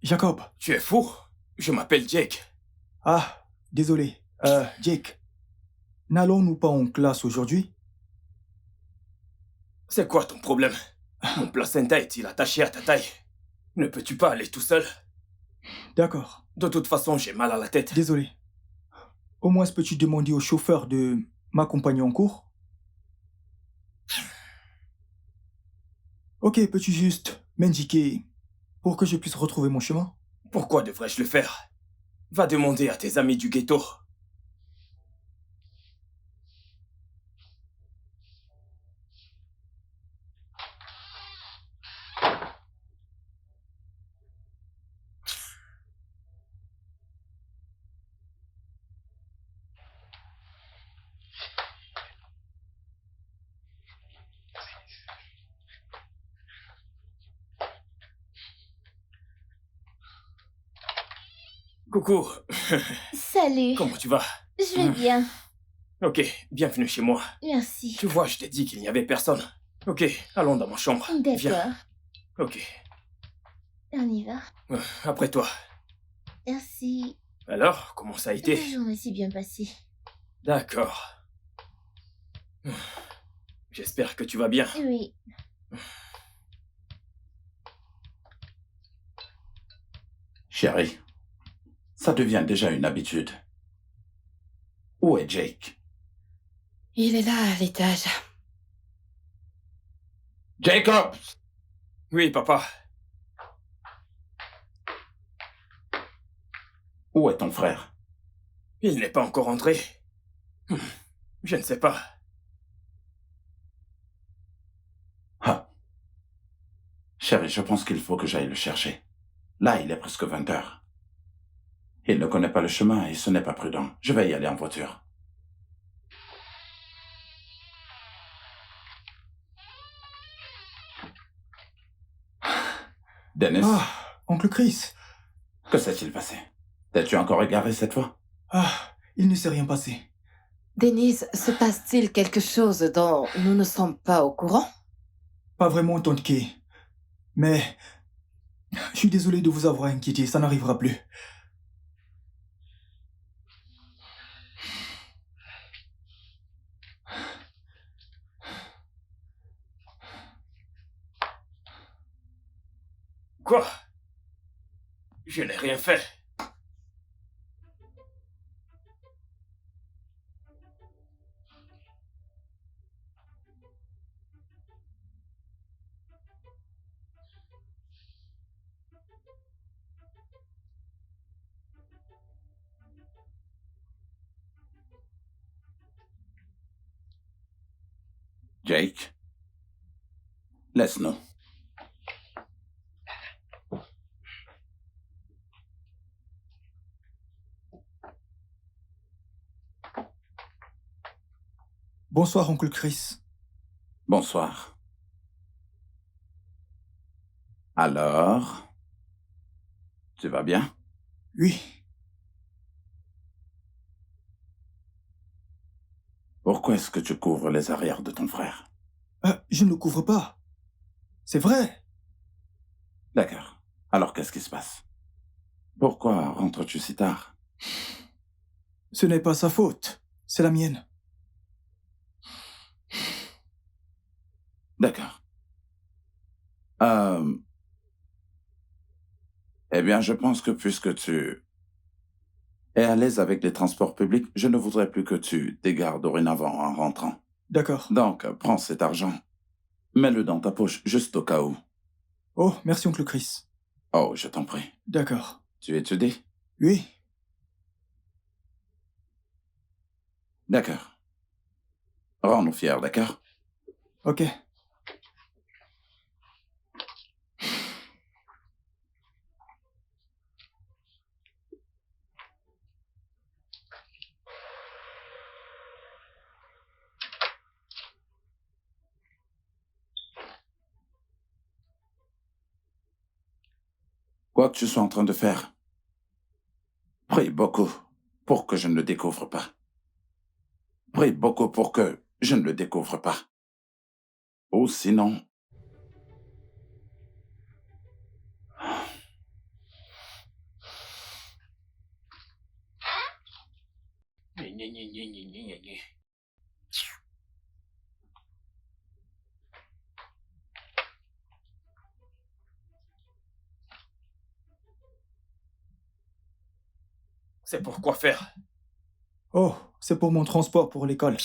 Jacob. Tu es fou? Je m'appelle Jake. Ah, désolé. Jake. N'allons-nous pas en classe aujourd'hui? C'est quoi ton problème? Mon placenta est-il attaché à ta taille? Ne peux-tu pas aller tout seul? D'accord. De toute façon, j'ai mal à la tête. Désolé. Au moins, peux-tu demander au chauffeur de m'accompagner en cours? Ok, peux-tu juste m'indiquer pour que je puisse retrouver mon chemin? Pourquoi devrais-je le faire? Va demander à tes amis du ghetto. Coucou. Salut. Comment tu vas? Je vais bien. Ok, bienvenue chez moi. Merci. Tu vois, je t'ai dit qu'il n'y avait personne. Ok, allons dans ma chambre. D'accord. Viens. Ok, On y va. après toi. Merci. Alors, comment ça a été? La journée s'est bien passée. D'accord. J'espère que tu vas bien. Oui. Chérie, ça devient déjà une habitude. Où est Jake? Il est là, à l'étage. Jacob! Oui, papa. Où est ton frère? Il n'est pas encore entré. Je ne sais pas. Ah. Chérie, je pense qu'il faut que j'aille le chercher. Là, il est presque 20 heures. Il ne connaît pas le chemin et ce n'est pas prudent. Je vais y aller en voiture. Dennis, Ah, oncle Chris. que s'est-il passé? T'es-tu encore égaré cette fois? Ah, il ne s'est rien passé. Denise, se passe-t-il quelque chose dont nous ne sommes pas au courant? Pas vraiment, tante Kay. Mais je suis désolé de vous avoir inquiété, ça n'arrivera plus. Quoi? Je n'ai rien fait. Jake, laisse-nous. Bonsoir, oncle Chris. Bonsoir. Alors, tu vas bien? Oui. Pourquoi est-ce que tu couvres les arrières de ton frère? Je ne le couvre pas. C'est vrai. D'accord. Alors qu'est-ce qui se passe? Pourquoi rentres-tu si tard? Ce n'est pas sa faute. C'est la mienne. D'accord. Eh bien, je pense que puisque tu es à l'aise avec les transports publics, je ne voudrais plus que tu t'égares dorénavant en rentrant. D'accord. Donc, prends cet argent. Mets-le dans ta poche, juste au cas où. Oh, merci, oncle Chris. Oh, je t'en prie. D'accord. Tu étudies? Oui. D'accord. Rends-nous fiers, d'accord? Ok. Quoi que tu sois en train de faire, prie beaucoup pour que je ne le découvre pas. Prie beaucoup pour que je ne le découvre pas. Ou sinon... C'est pour quoi faire? Oh, c'est pour mon transport pour l'école.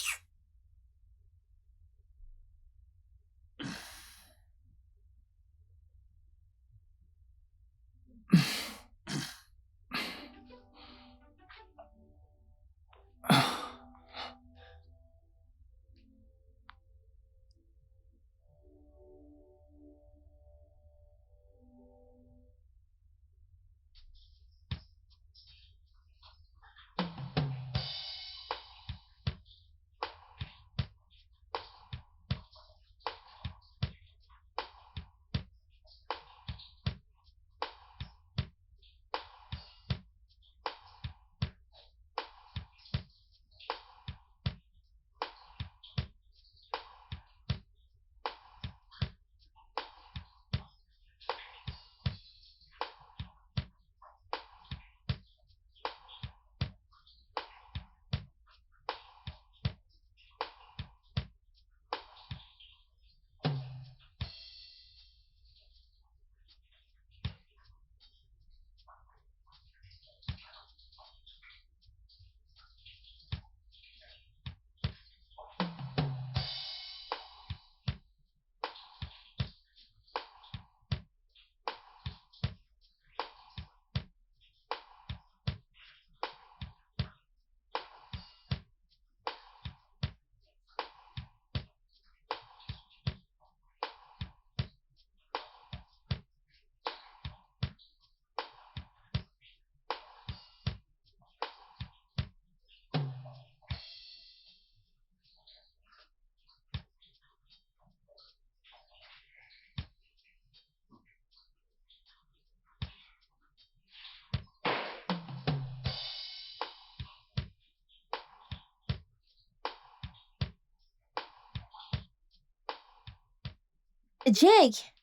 Jake!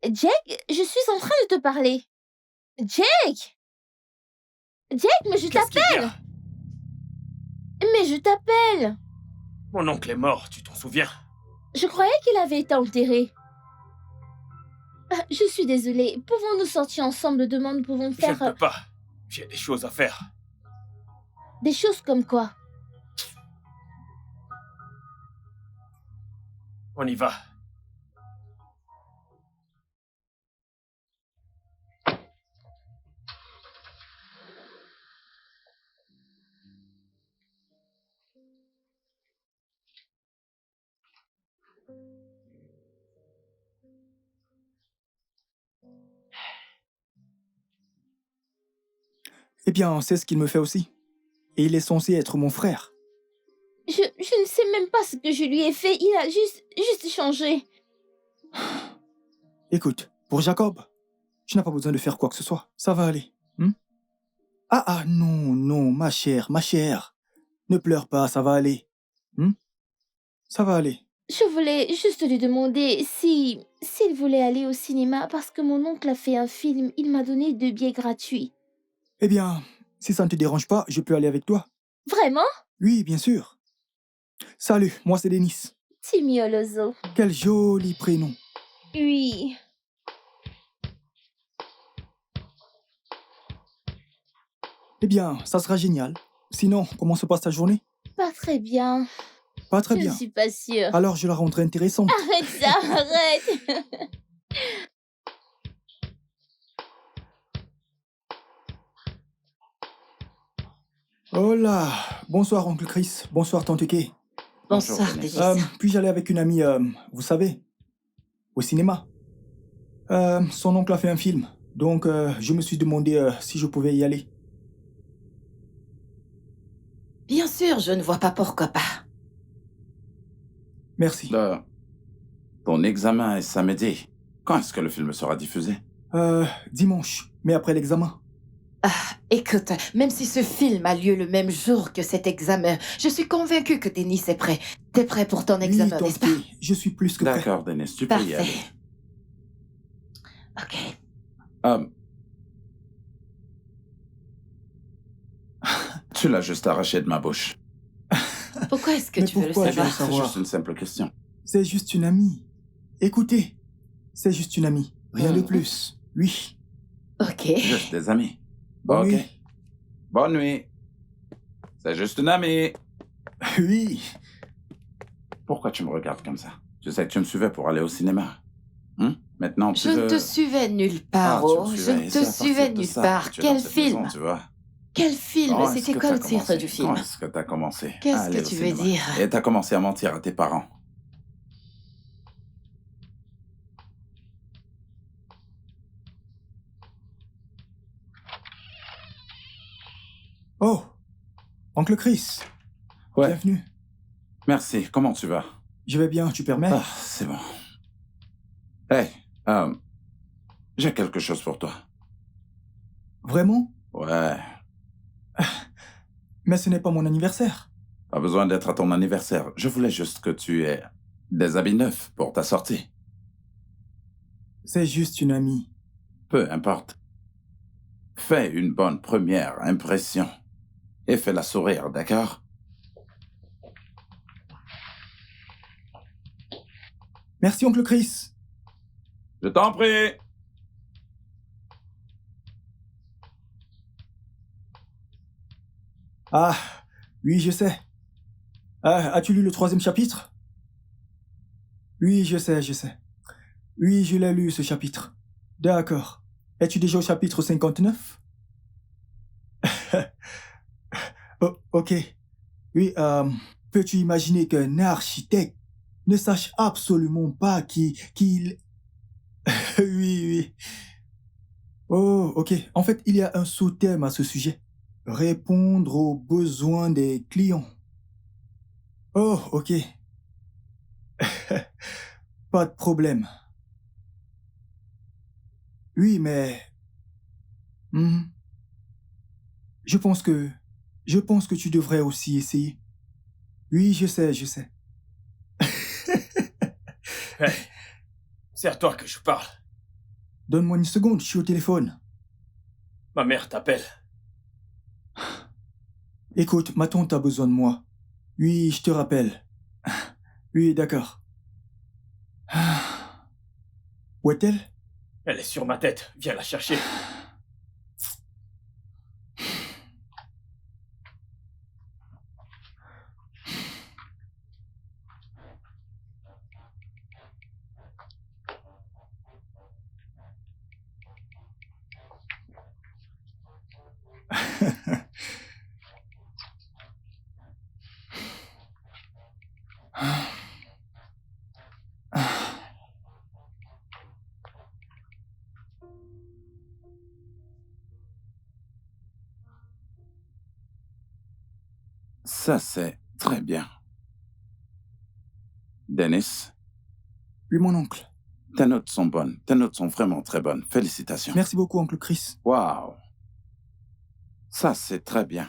Jake, je suis en train de te parler. Jake! Jake, mais je Qu'est-ce qu'il y t'appelle! a? Mais je t'appelle! Mon oncle est mort, tu t'en souviens? Je croyais qu'il avait été enterré. Ah, je suis désolée. Pouvons-nous sortir ensemble demain? Nous pouvons Je ne faire peux pas. J'ai des choses à faire. des choses comme quoi? On y va. Eh bien, c'est ce qu'il me fait aussi. Et il est censé être mon frère. Je ne sais même pas ce que je lui ai fait. Il a juste changé. Écoute, pour Jacob, tu n'as pas besoin de faire quoi que ce soit. Ça va aller. Ah, non, non, ma chère, ma chère. Ne pleure pas, ça va aller. Ça va aller. Je voulais juste lui demander s'il voulait aller au cinéma parce que mon oncle a fait un film. Il m'a donné 2 billets gratuits. Eh bien, si ça ne te dérange pas, je peux aller avec toi. Vraiment? Oui, bien sûr. Salut, moi c'est Denis. Timmy Olozo. Quel joli prénom. Oui. Eh bien, ça sera génial. Sinon, comment se passe ta journée? Pas très bien. Pas très Je bien. ne suis pas sûre. Alors je la rendrai intéressante. Arrête ça, arrête. Oh là, bonsoir, oncle Chris. Bonsoir, tante Kay. Bonsoir, Denis. Denis. Puis-je aller avec une amie, vous savez, au cinéma? Son oncle a fait un film, donc je me suis demandé si je pouvais y aller. Bien sûr, je ne vois pas pourquoi pas. Merci. Ton examen est samedi. Quand est-ce que le film sera diffusé? Dimanche, mais après l'examen. Écoute, même si ce film a lieu le même jour que cet examen, je suis convaincue que Denis est prêt. T'es prêt pour ton examen, Oui, n'est-ce pas? tante Kay, je suis plus que prêt. D'accord, Denis, tu peux y aller. Parfait. Ok. Tu l'as juste arraché de ma bouche. Pourquoi est-ce que Mais tu veux le pourquoi savoir? je veux C'est savoir. juste une simple question. C'est juste une amie. Écoutez, c'est juste une amie. Rien de plus. Oui. Ok. Juste des amis. Bonne Ok. nuit. Bonne nuit. C'est juste une amie. Oui. Pourquoi tu me regardes comme ça? Tu sais que tu me suivais pour aller au cinéma. Maintenant, tu Je veux... ne te suivais nulle Ah, part, tu me oh. Je suivais, ne et te c'est à partir suivais de nulle ça part. que tu es dans Quel cette film? maison, tu vois. Quel film? Quand est-ce C'était que quoi t'as le titre commencé? du film? Quand est-ce que t'as commencé? Qu'est-ce à aller que au tu veux cinéma? dire? Et t'as commencé à mentir à tes parents. Oh, oncle Chris. Ouais. Bienvenue. Merci. Comment tu vas? Je vais bien, tu permets? Ah, c'est bon. Hey, j'ai quelque chose pour toi. Vraiment? Ouais. Mais ce n'est pas mon anniversaire. Pas besoin d'être à ton anniversaire. Je voulais juste que tu aies des habits neufs pour ta sortie. C'est juste une amie. Peu importe. Fais une bonne première impression. Et fais-la sourire, d'accord? Merci, oncle Chris. Je t'en prie. Ah, oui, je sais. Ah, as-tu lu le 3e chapitre? Oui, je sais, je sais. Oui, je l'ai lu, ce chapitre. D'accord. Es-tu déjà au chapitre 59? Oh, ok. Oui, peux-tu imaginer qu'un architecte ne sache absolument pas qu'il... Oui, oui. Oh, ok. En fait, il y a un sous-thème à ce sujet. Répondre aux besoins des clients. Oh, ok. Pas de problème. Oui, mais... Mhm. Je pense que tu devrais aussi essayer. Oui, je sais, je sais. Hey, c'est à toi que je parle. Donne-moi une seconde, je suis au téléphone. Ma mère t'appelle. Écoute, ma tante a besoin de moi. Oui, je te rappelle. Oui, d'accord. Où est-elle? Elle est sur ma tête. Viens la chercher. Ça, c'est très bien. Dennis, Oui, mon oncle. tes notes sont bonnes. Tes notes sont vraiment très bonnes. Félicitations. Merci beaucoup, oncle Chris. Waouh. Ça, c'est très bien.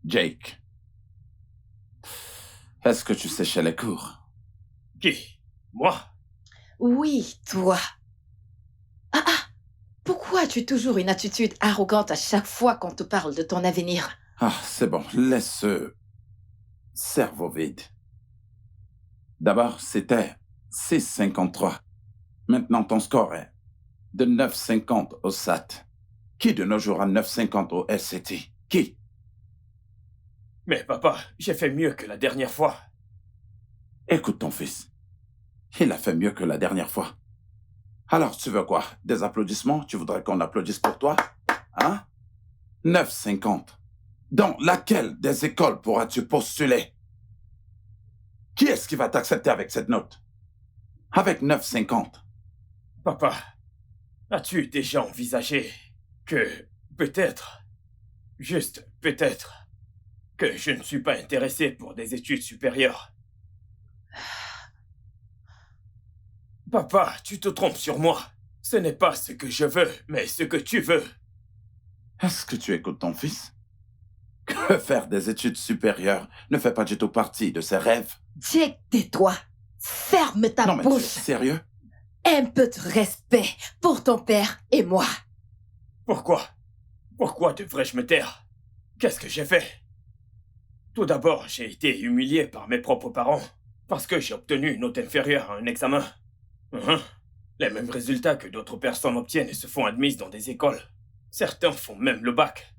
Jake, est-ce que tu séchais les cours? Qui? Moi? Oui, toi. Pourquoi as-tu toujours une attitude arrogante à chaque fois qu'on te parle de ton avenir? Ah, c'est bon. Laisse ce cerveau vide. D'abord, c'était 6,53. Maintenant, ton score est de 9,50 au SAT. Qui de nos jours a 9,50 au SCT? Qui? Mais papa, j'ai fait mieux que la dernière fois. Écoute ton fils. Il a fait mieux que la dernière fois. Alors, tu veux quoi? Des applaudissements? Tu voudrais qu'on applaudisse pour toi? Hein? 9,50. Dans laquelle des écoles pourras-tu postuler? Qui est-ce qui va t'accepter avec cette note? Avec 9,50. Papa, as-tu déjà envisagé que peut-être, juste peut-être, que je ne suis pas intéressé pour des études supérieures? Papa, tu te trompes sur moi. Ce n'est pas ce que je veux, mais ce que tu veux. Est-ce que tu écoutes ton fils? Que faire des études supérieures ne fait pas du tout partie de ses rêves. Jake, tais-toi. Ferme ta Non, mais tu es bouche. sérieux? Un peu de respect pour ton père et moi. Pourquoi? Pourquoi devrais-je me taire? Qu'est-ce que j'ai fait? Tout d'abord, j'ai été humilié par mes propres parents parce que j'ai obtenu une note inférieure à un examen. Les mêmes résultats que d'autres personnes obtiennent et se font admises dans des écoles. Certains font même le bac.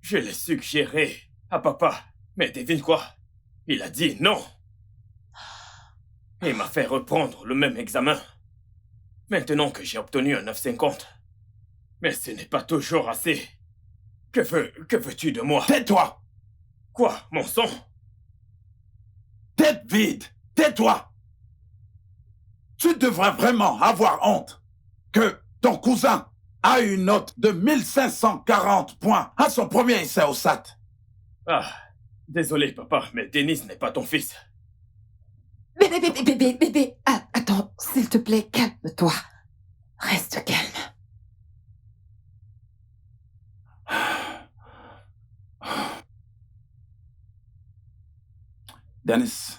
Je l'ai suggéré à papa, mais devine quoi? Il a dit non. Et m'a fait reprendre le même examen. Maintenant que j'ai obtenu un 9,50. Mais ce n'est pas toujours assez. Que veux-tu de moi? Tais-toi! Quoi, mon sang? Tête vide! Tais-toi! Tu devrais vraiment avoir honte que ton cousin a une note de 1540 points à son premier essai au SAT. Ah, désolé papa, mais Denis n'est pas ton fils. Bébé. Ah, attends, s'il te plaît, calme-toi. Reste calme. Dennis,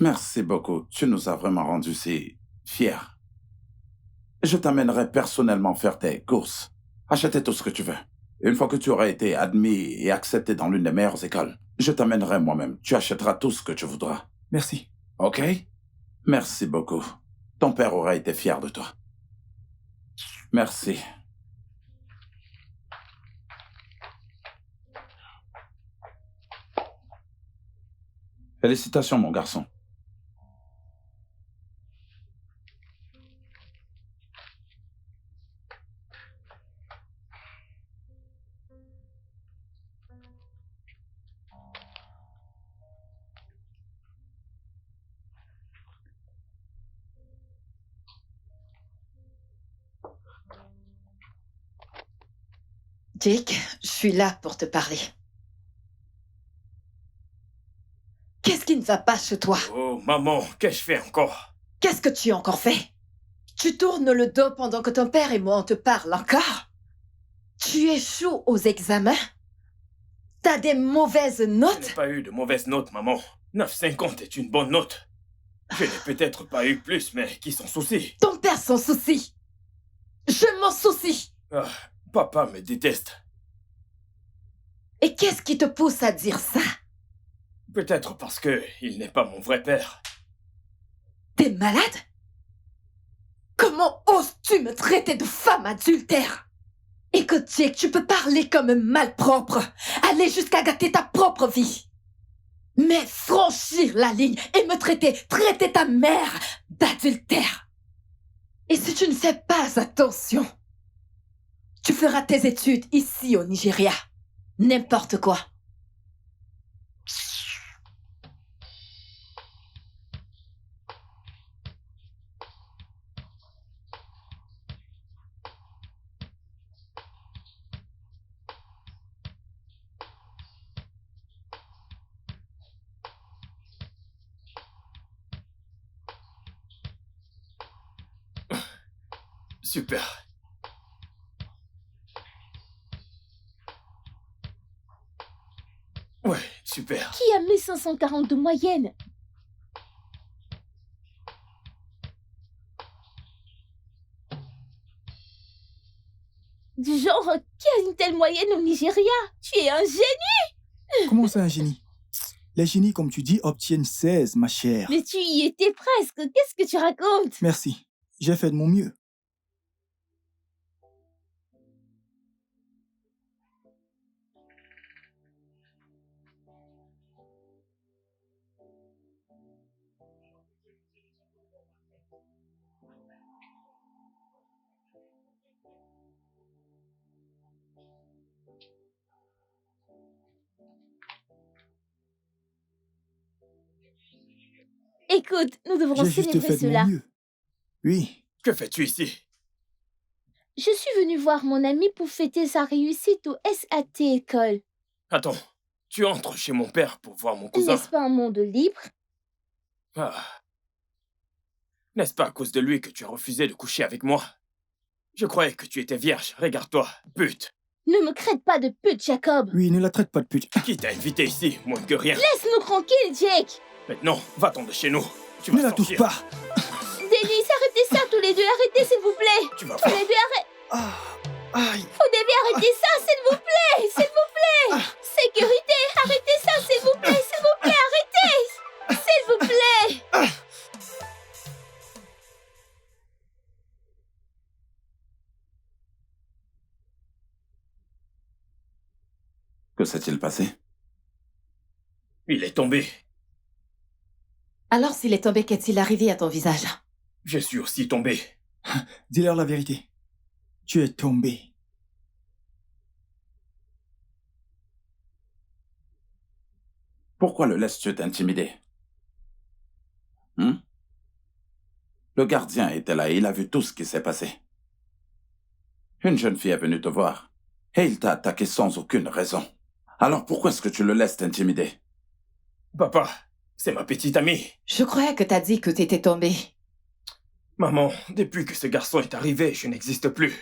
merci beaucoup. Tu nous as vraiment rendus si fiers. Je t'amènerai personnellement faire tes courses. Acheter tout ce que tu veux. Une fois que tu auras été admis et accepté dans l'une des meilleures écoles, je t'amènerai moi-même. Tu achèteras tout ce que tu voudras. Merci. OK? Merci beaucoup. Ton père aura été fier de toi. Merci. Félicitations, mon garçon. Jake, je suis là pour te parler. Qu'est-ce qui ne va pas chez toi? Oh, maman, qu'ai-je fait encore? Qu'est-ce que tu as encore fait? Tu tournes le dos pendant que ton père et moi on te parle encore? Tu échoues aux examens? T'as des mauvaises Je n'ai notes? pas eu de mauvaise note, maman. 9,50 est une bonne note. Je n'ai peut-être pas eu plus, mais qui s'en soucie? Ton père s'en soucie. Je m'en soucie. Ah, papa me déteste. Et qu'est-ce qui te pousse à dire ça? Peut-être parce que il n'est pas mon vrai père. T'es malade? Comment oses-tu me traiter de femme adultère? Écoute, Jake, tu peux parler comme un malpropre, aller jusqu'à gâter ta propre vie. Mais franchir la ligne et me traiter ta mère d'adultère. Et si tu ne fais pas attention, tu feras tes études ici au Nigeria. N'importe quoi. Super. Ouais, super. Qui a 1540 de moyenne? Du genre, qui a une telle moyenne au Nigeria? Tu es un génie! Comment c'est un génie? Les génies, comme tu dis, obtiennent 16, ma chère. Mais tu y étais presque. Qu'est-ce que tu racontes? Merci. J'ai fait de mon mieux. Écoute, nous devrons J'ai juste célébrer fait de mon cela. mieux. Oui. Que fais-tu ici? Je suis venue voir mon ami pour fêter sa réussite au SAT école. Attends, tu entres chez mon père pour voir mon cousin? N'est-ce pas un monde libre? Ah. N'est-ce pas à cause de lui que tu as refusé de coucher avec moi? Je croyais que tu étais vierge. Regarde-toi, pute. Ne me crête pas de pute, Jacob. Oui, ne la traite pas de pute. Qui t'a invité ici, moins que rien? Laisse-nous tranquilles, Jake. Maintenant, va-t'en de chez nous. Tu vas Ne la sortir. touche pas. Denis, arrêtez ça tous les deux. Arrêtez, s'il vous plaît. Tu vas Tous voir. les deux, arrêtez. Aïe. Vous devez arrêter ça, s'il vous plaît. S'il vous plaît. Sécurité, arrêtez ça, s'il vous plaît. S'il vous plaît, arrêtez. S'il vous plaît. Que s'est-il passé? Il est tombé. Alors, s'il est tombé, qu'est-il arrivé à ton visage? Je suis aussi tombé. Dis-leur la vérité. Tu es tombé. Pourquoi le laisses-tu t'intimider? Le gardien était là et il a vu tout ce qui s'est passé. Une jeune fille est venue te voir et il t'a attaqué sans aucune raison. Alors pourquoi est-ce que tu le laisses t'intimider? Papa, c'est ma petite amie. Je croyais que t'as dit que t'étais tombé. Maman, depuis que ce garçon est arrivé, je n'existe plus.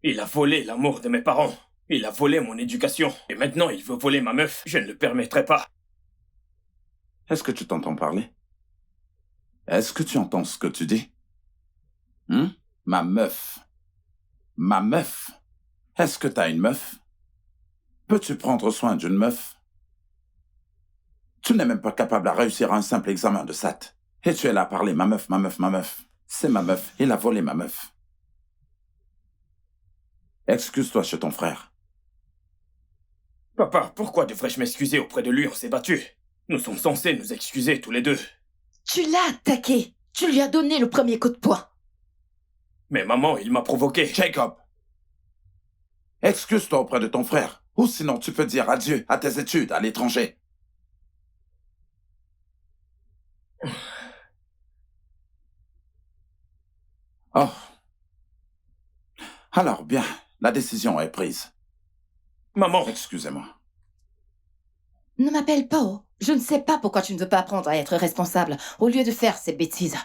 Il a volé l'amour de mes parents. Il a volé mon éducation. Et maintenant, il veut voler ma meuf. Je ne le permettrai pas. Est-ce que tu t'entends parler? Est-ce que tu entends ce que tu dis? Ma meuf. Ma meuf. Est-ce que t'as une meuf? Peux-tu prendre soin d'une meuf? Tu n'es même pas capable à réussir un simple examen de SAT. Et tu es là à parler, ma meuf, ma meuf, ma meuf. C'est ma meuf, il a volé ma meuf. Excuse-toi chez ton frère. Papa, pourquoi devrais-je m'excuser auprès de lui? On s'est battu. Nous sommes censés nous excuser tous les deux. Tu l'as attaqué. Tu lui as donné le premier coup de poing. Mais maman, il m'a provoqué. Jacob! Excuse-toi auprès de ton frère. Ou sinon tu peux dire adieu à tes études à l'étranger. Oh. Alors bien, la décision est prise. Maman, Excusez-moi. Ne m'appelle pas, oh. Je ne sais pas pourquoi tu ne veux pas apprendre à être responsable au lieu de faire ces bêtises.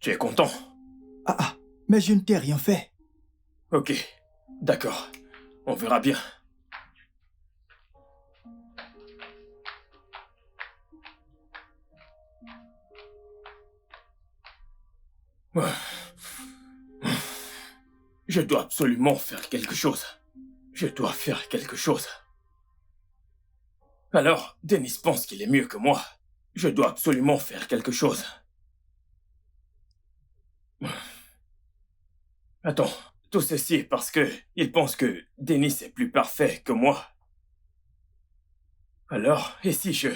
tu es content? Mais je ne t'ai rien fait. Ok, d'accord. On verra bien. Je dois absolument faire quelque chose. Je dois faire quelque chose. Alors, Dennis pense qu'il est mieux que moi. Je dois absolument faire quelque chose. Attends, tout ceci est parce que il pense que Dennis est plus parfait que moi. Alors, et si je...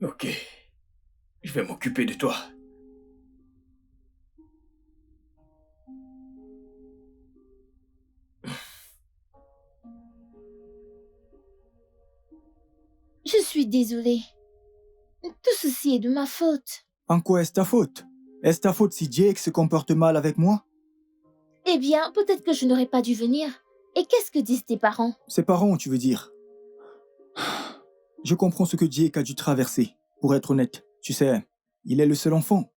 Ok, je vais m'occuper de toi. Je suis désolée. Tout ceci est de ma faute. En quoi est-ce ta faute? Est-ce ta faute si Jake se comporte mal avec moi? Eh bien, peut-être que je n'aurais pas dû venir. Et qu'est-ce que disent tes parents? Ses parents, tu veux dire? Je comprends ce que Jake a dû traverser. Pour être honnête, tu sais, il est le seul enfant.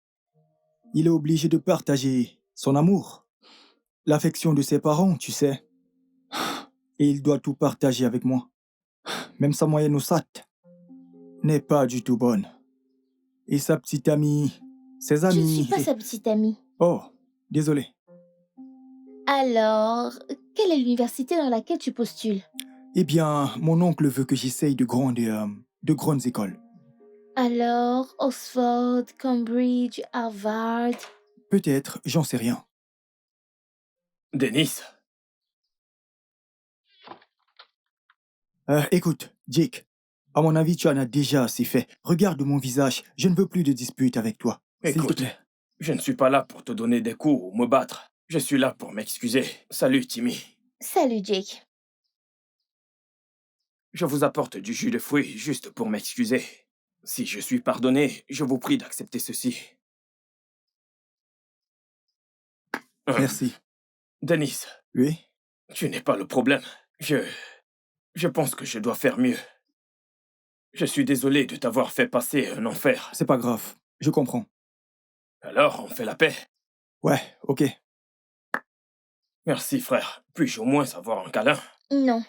Il est obligé de partager son amour, l'affection de ses parents, tu sais. Et il doit tout partager avec moi. Même sa moyenne au SAT n'est pas du tout bonne. Et sa petite amie, Ses Je ne amis... suis pas sa petite amie. Oh, désolé. Alors, quelle est l'université dans laquelle tu postules? Eh bien, mon oncle veut que j'essaye de grandes écoles. Alors, Oxford, Cambridge, Harvard... Peut-être, j'en sais rien. Denis, Écoute, Jake, à mon avis, tu en as déjà assez fait. Regarde mon visage, je ne veux plus de dispute avec toi. S'il te écoute, plaît. je ne suis pas là pour te donner des coups ou me battre. Je suis là pour m'excuser. Salut, Timmy. Salut, Jake. Je vous apporte du jus de fruits juste pour m'excuser. Si je suis pardonné, je vous prie d'accepter ceci. Merci. Denis, Oui? tu n'es pas le problème. Je pense que je dois faire mieux. Je suis désolé de t'avoir fait passer un enfer. C'est pas grave, je comprends. Alors, on fait la paix. Ouais, ok. Merci, frère. Puis-je au moins avoir un câlin? Non.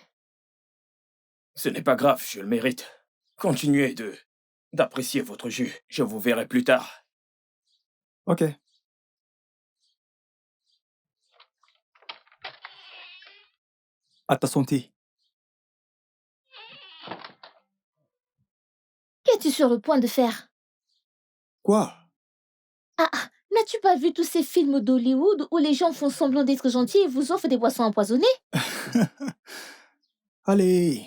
Ce n'est pas grave, je le mérite. Continuez d'apprécier votre jus. Je vous verrai plus tard. Ok. À ta santé. Qu'es-tu sur le point de faire? Quoi? Ah, n'as-tu pas vu tous ces films d'Hollywood où les gens font semblant d'être gentils et vous offrent des boissons empoisonnées? Allez,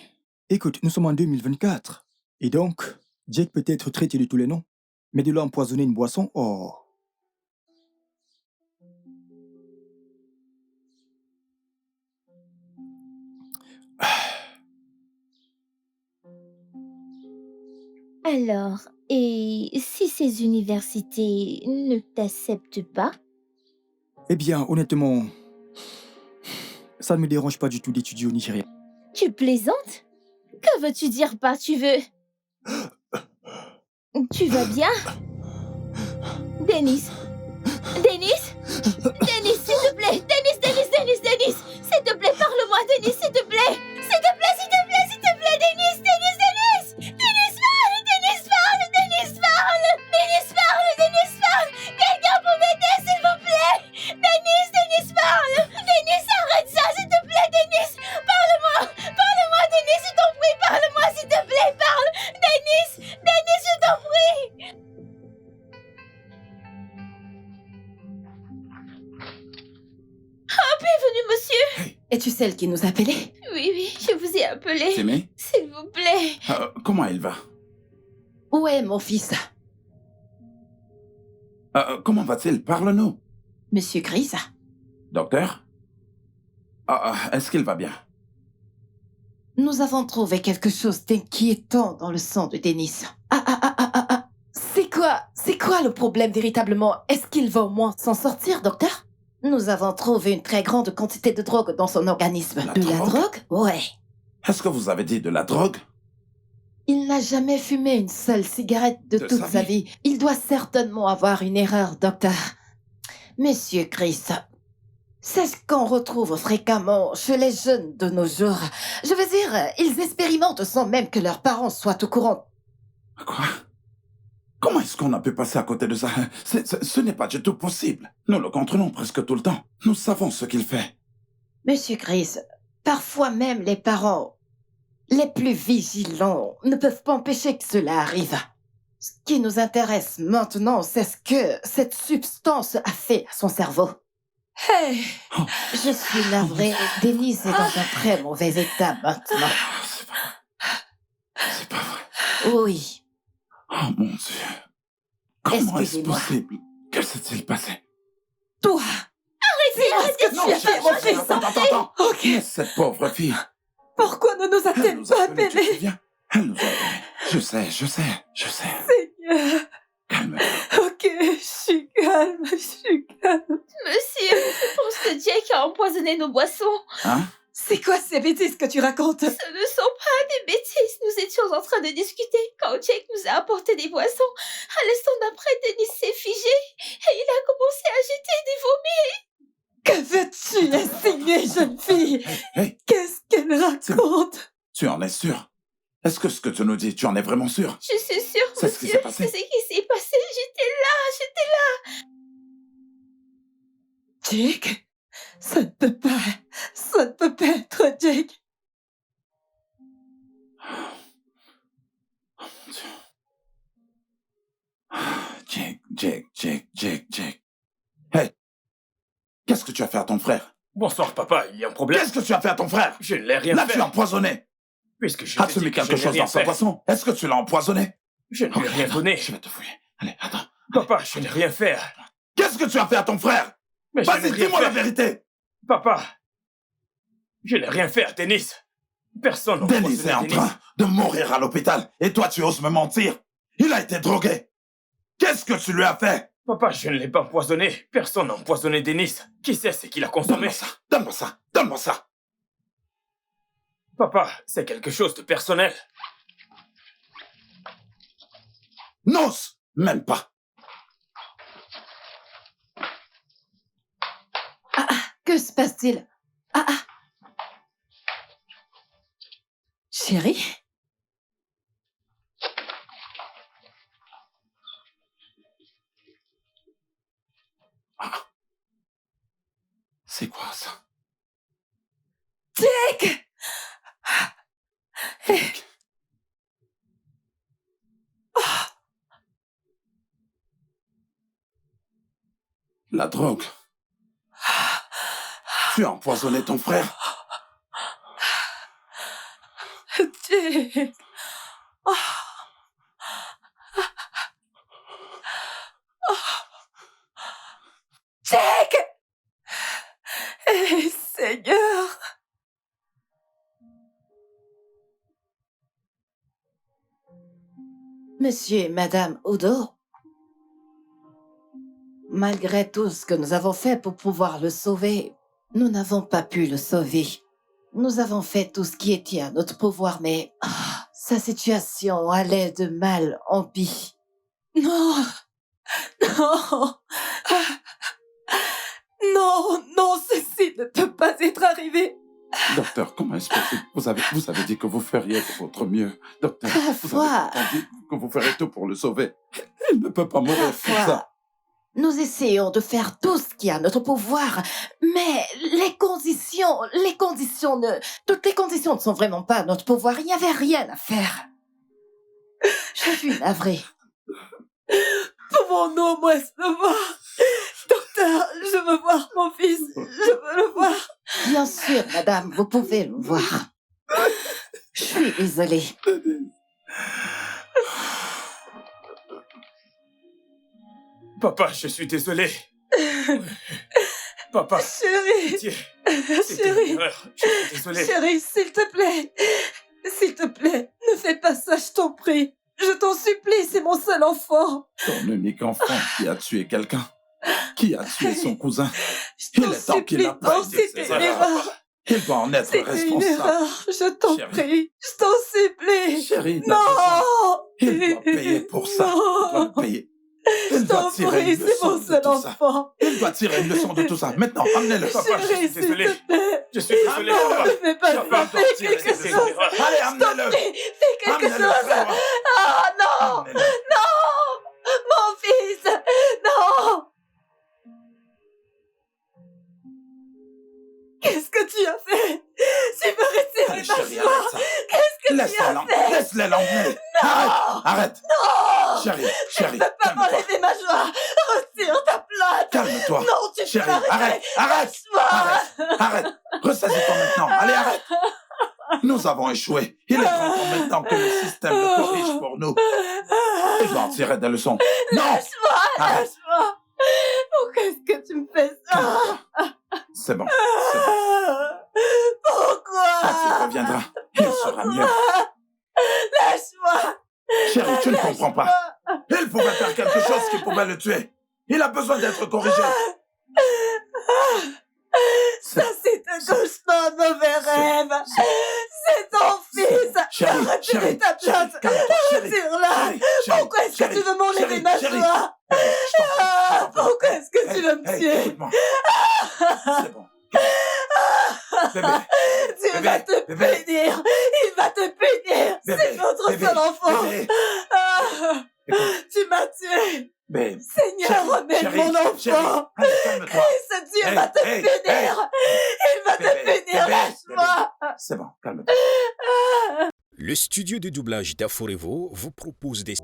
écoute, nous sommes en 2024. Et donc, Jake peut être traité de tous les noms. Mais de là empoisonner une boisson, oh. Alors, et si ces universités ne t'acceptent pas? Eh bien, honnêtement, ça ne me dérange pas du tout d'étudier au Nigeria. Tu plaisantes? Que veux-tu dire par tu veux? Tu vas bien? Denis? Denis? Denis, s'il te plaît! Denis! S'il te plaît, parle-moi, Denis, s'il te plaît! S'il te plaît, Denis! Denis, parle! Quelqu'un pour m'aider, s'il vous plaît! Denis, parle! Denis, arrête ça, s'il te plaît, Denis! Parle-moi, Denis, je t'en prie, parle-moi, s'il te plaît, parle! Denis, je t'en prie! Oh, bienvenue, monsieur! Es-tu celle qui nous appelait? Oui, je vous ai appelé. Timmy, S'il vous plaît. comment il va? Où est mon fils? Comment va-t-il? Parle-nous. Monsieur Chris? Docteur? Est-ce qu'il va bien? Nous avons trouvé quelque chose d'inquiétant dans le sang de Denis. C'est quoi le problème véritablement? Est-ce qu'il va au moins s'en sortir, docteur? Nous avons trouvé une très grande quantité de drogue dans son organisme. La De la drogue? drogue? Ouais. Est-ce que vous avez dit de la drogue? Il n'a jamais fumé une seule cigarette de De toute sa sa vie. vie. Il doit certainement avoir une erreur, docteur. Monsieur Chris, c'est ce qu'on retrouve fréquemment chez les jeunes de nos jours. Je veux dire, ils expérimentent sans même que leurs parents soient au courant. Quoi? Comment est-ce qu'on a pu passer à côté de ça? Ce n'est pas du tout possible. Nous le contrôlons presque tout le temps. Nous savons ce qu'il fait. Monsieur Chris, parfois même les parents, les plus vigilants, ne peuvent pas empêcher que cela arrive. Ce qui nous intéresse maintenant, c'est ce que cette substance a fait à son cerveau. Hey, je suis navrée. Denise est dans un très mauvais état maintenant. C'est pas vrai. Oui. Oh mon Dieu. Comment est-ce Excusez-moi. possible? Que s'est-il passé? Toi! Arrêtez ce que tu as fait, mon fils! Attends. Ok. Mais cette pauvre fille. Pourquoi ne nous Elle a-t-elle nous a pas appelés, tu te appelés? souviens? Elle nous a appelés. Je sais. Seigneur. Calme-toi. Ok, je suis calme. Monsieur, je pense que Jake a empoisonné nos boissons. Hein? C'est quoi ces bêtises que tu racontes? Ce ne sont pas des bêtises. Nous étions en train de discuter quand Jake nous a apporté des boissons. À l'instant d'après, Denis s'est figé et il a commencé à jeter des vomis. Que veux-tu insinuer, jeune fille? Hey, Qu'est-ce qu'elle raconte? tu en es sûr? Est-ce que ce que tu nous dis, tu en es vraiment sûr? Je suis sûre, C'est ce qui monsieur. s'est passé. C'est ce qui s'est passé. J'étais là. Jake, ça ne peut pas être Jake. Oh mon Dieu. Jake. Hey, qu'est-ce que tu as fait à ton frère? Bonsoir, papa, il y a un problème. Qu'est-ce que tu as fait à ton frère? Je ne l'ai rien Là, fait. tu l'as empoisonné. Puisque je As-tu t'ai mis dit que quelque je n'ai chose rien dans sa fait. boisson? Est-ce que tu l'as empoisonné? Je ne lui ai rien Attends, donné. je vais te fouiller. Allez, attends. Papa, je n'ai rien fait. Qu'est-ce que tu as fait à ton frère? Mais je n'ai Vas-y, rien dis-moi la fait. vérité. Papa, je n'ai rien fait à Denis. Personne n'a Denis empoisonné est en Denis. train de mourir à l'hôpital et toi, tu oses me mentir. Il a été drogué. Qu'est-ce que tu lui as fait? Papa, je ne l'ai pas empoisonné. Personne n'a empoisonné Denis. Qui sait ce qu'il a consommé? Donne-moi ça. Papa, c'est quelque chose de personnel. N'ose même pas. Que se passe-t-il? Chérie? C'est quoi ça? Jake! La drogue. Tu as empoisonné ton frère. Jake! Jake! Eh, Seigneur! Monsieur et Madame Odo, malgré tout ce que nous avons fait pour pouvoir le sauver, nous n'avons pas pu le sauver. Nous avons fait tout ce qui était à notre pouvoir, mais sa situation allait de mal en pis. Non! Non, ceci ne peut pas être arrivé. Docteur, comment est-ce possible? Vous avez dit que vous feriez de votre mieux. Docteur, vous avez pourtant dit que vous feriez tout pour le sauver. Il ne peut pas mourir comme ça. Nous essayons de faire tout ce qui est à notre pouvoir, mais toutes les conditions ne sont vraiment pas à notre pouvoir. Il n'y avait rien à faire. Je suis navrée. Pouvons-nous au moins se le voir? Docteur, je veux voir mon fils. Je veux le voir. Bien sûr, madame, vous pouvez le voir. Je suis désolée. Papa, je suis désolé. Papa, Chérie, pitié. C'était chérie, une erreur. Je suis désolé. chérie, s'il te plaît, ne fais pas ça, je t'en prie. Je t'en supplie, c'est mon seul enfant. Ton unique enfant qui a tué quelqu'un. Qui a tué son cousin. Je Il t'en est temps qu'il supplie, apprenne non, de c'était ses une erreurs. erreur. Il doit en être C'était une responsable. erreur, je t'en Chérie. prie, je t'en supplie. Chérie, Non! il doit payer pour ça. Il doit Non! le payer. Je Il doit t'en tirer prie, une c'est leçon mon de seul tout ça. enfant. Il doit tirer une leçon de tout ça. Maintenant, emmenez-le. Papa, je Chérie, suis s'il désolé. te plaît. Je suis désolé, Non, papa. ne fais pas Je ça, vais fais sortir quelque ces chose. erreurs. Allez, Je t'en emmenez-le. prie, fais quelque Emmenez-le, chose. frère. Ah non! Emmenez-le. Non! Mon fils! Non! Qu'est-ce que tu as fait? Tu veux retirer Allez, ma chérie, joie? arrête ça. Qu'est-ce que tu Laisse-les as fait? Laisse-les l'emmener. Non! Arrête. Non! Chérie, Tu ne peux pas calme-toi. m'enlever ma joie! Retire ta plainte! Calme-toi. Non, tu peux Chérie, l'arrêter! arrête. Lâche-moi! Arrête. Ressaisis-toi maintenant. Allez, arrête. Nous avons échoué. Il est grand temps maintenant que le système le corrige pour nous. Il doit en tirer des leçons. Non! Lâche-moi! Arrête. Lâche-moi! Pourquoi est-ce que tu me fais ça? Calme-toi. C'est bon. C'est bon. Pourquoi? Quand il reviendra, il sera mieux. Lâche-moi! Chérie, tu ne comprends pas. Il pouvait faire quelque chose qui pouvait le tuer. Il a besoin d'être corrigé. Ça, c'est un cauchemar, mauvais rêve! C'est ton fils! Chérie, Retire chérie, ta chérie, plainte! calme-toi, chérie. Retire-la! Chérie, chérie, Pourquoi est-ce que chérie, tu veux m'enlever chérie, ma chérie. joie? Je t'en prie. Pourquoi est-ce que tu veux me Hey, tuer? écoute-moi. C'est bon. Bébé, Tu Bébé, vas te bébé. punir! Il va te punir! Bébé. bébé, notre bébé, seul enfant. bébé. Ah, Écoute, tu m'as tué. bébé. Seigneur, remets Chérie, mon enfant. chérie, allez, calme-toi. Ce Dieu Hey, va te hey, punir. hey. Il va te Bébé, punir, bébé, lâche-moi. C'est bon, calme-toi. Le studio de doublage d'Aforevo vous propose des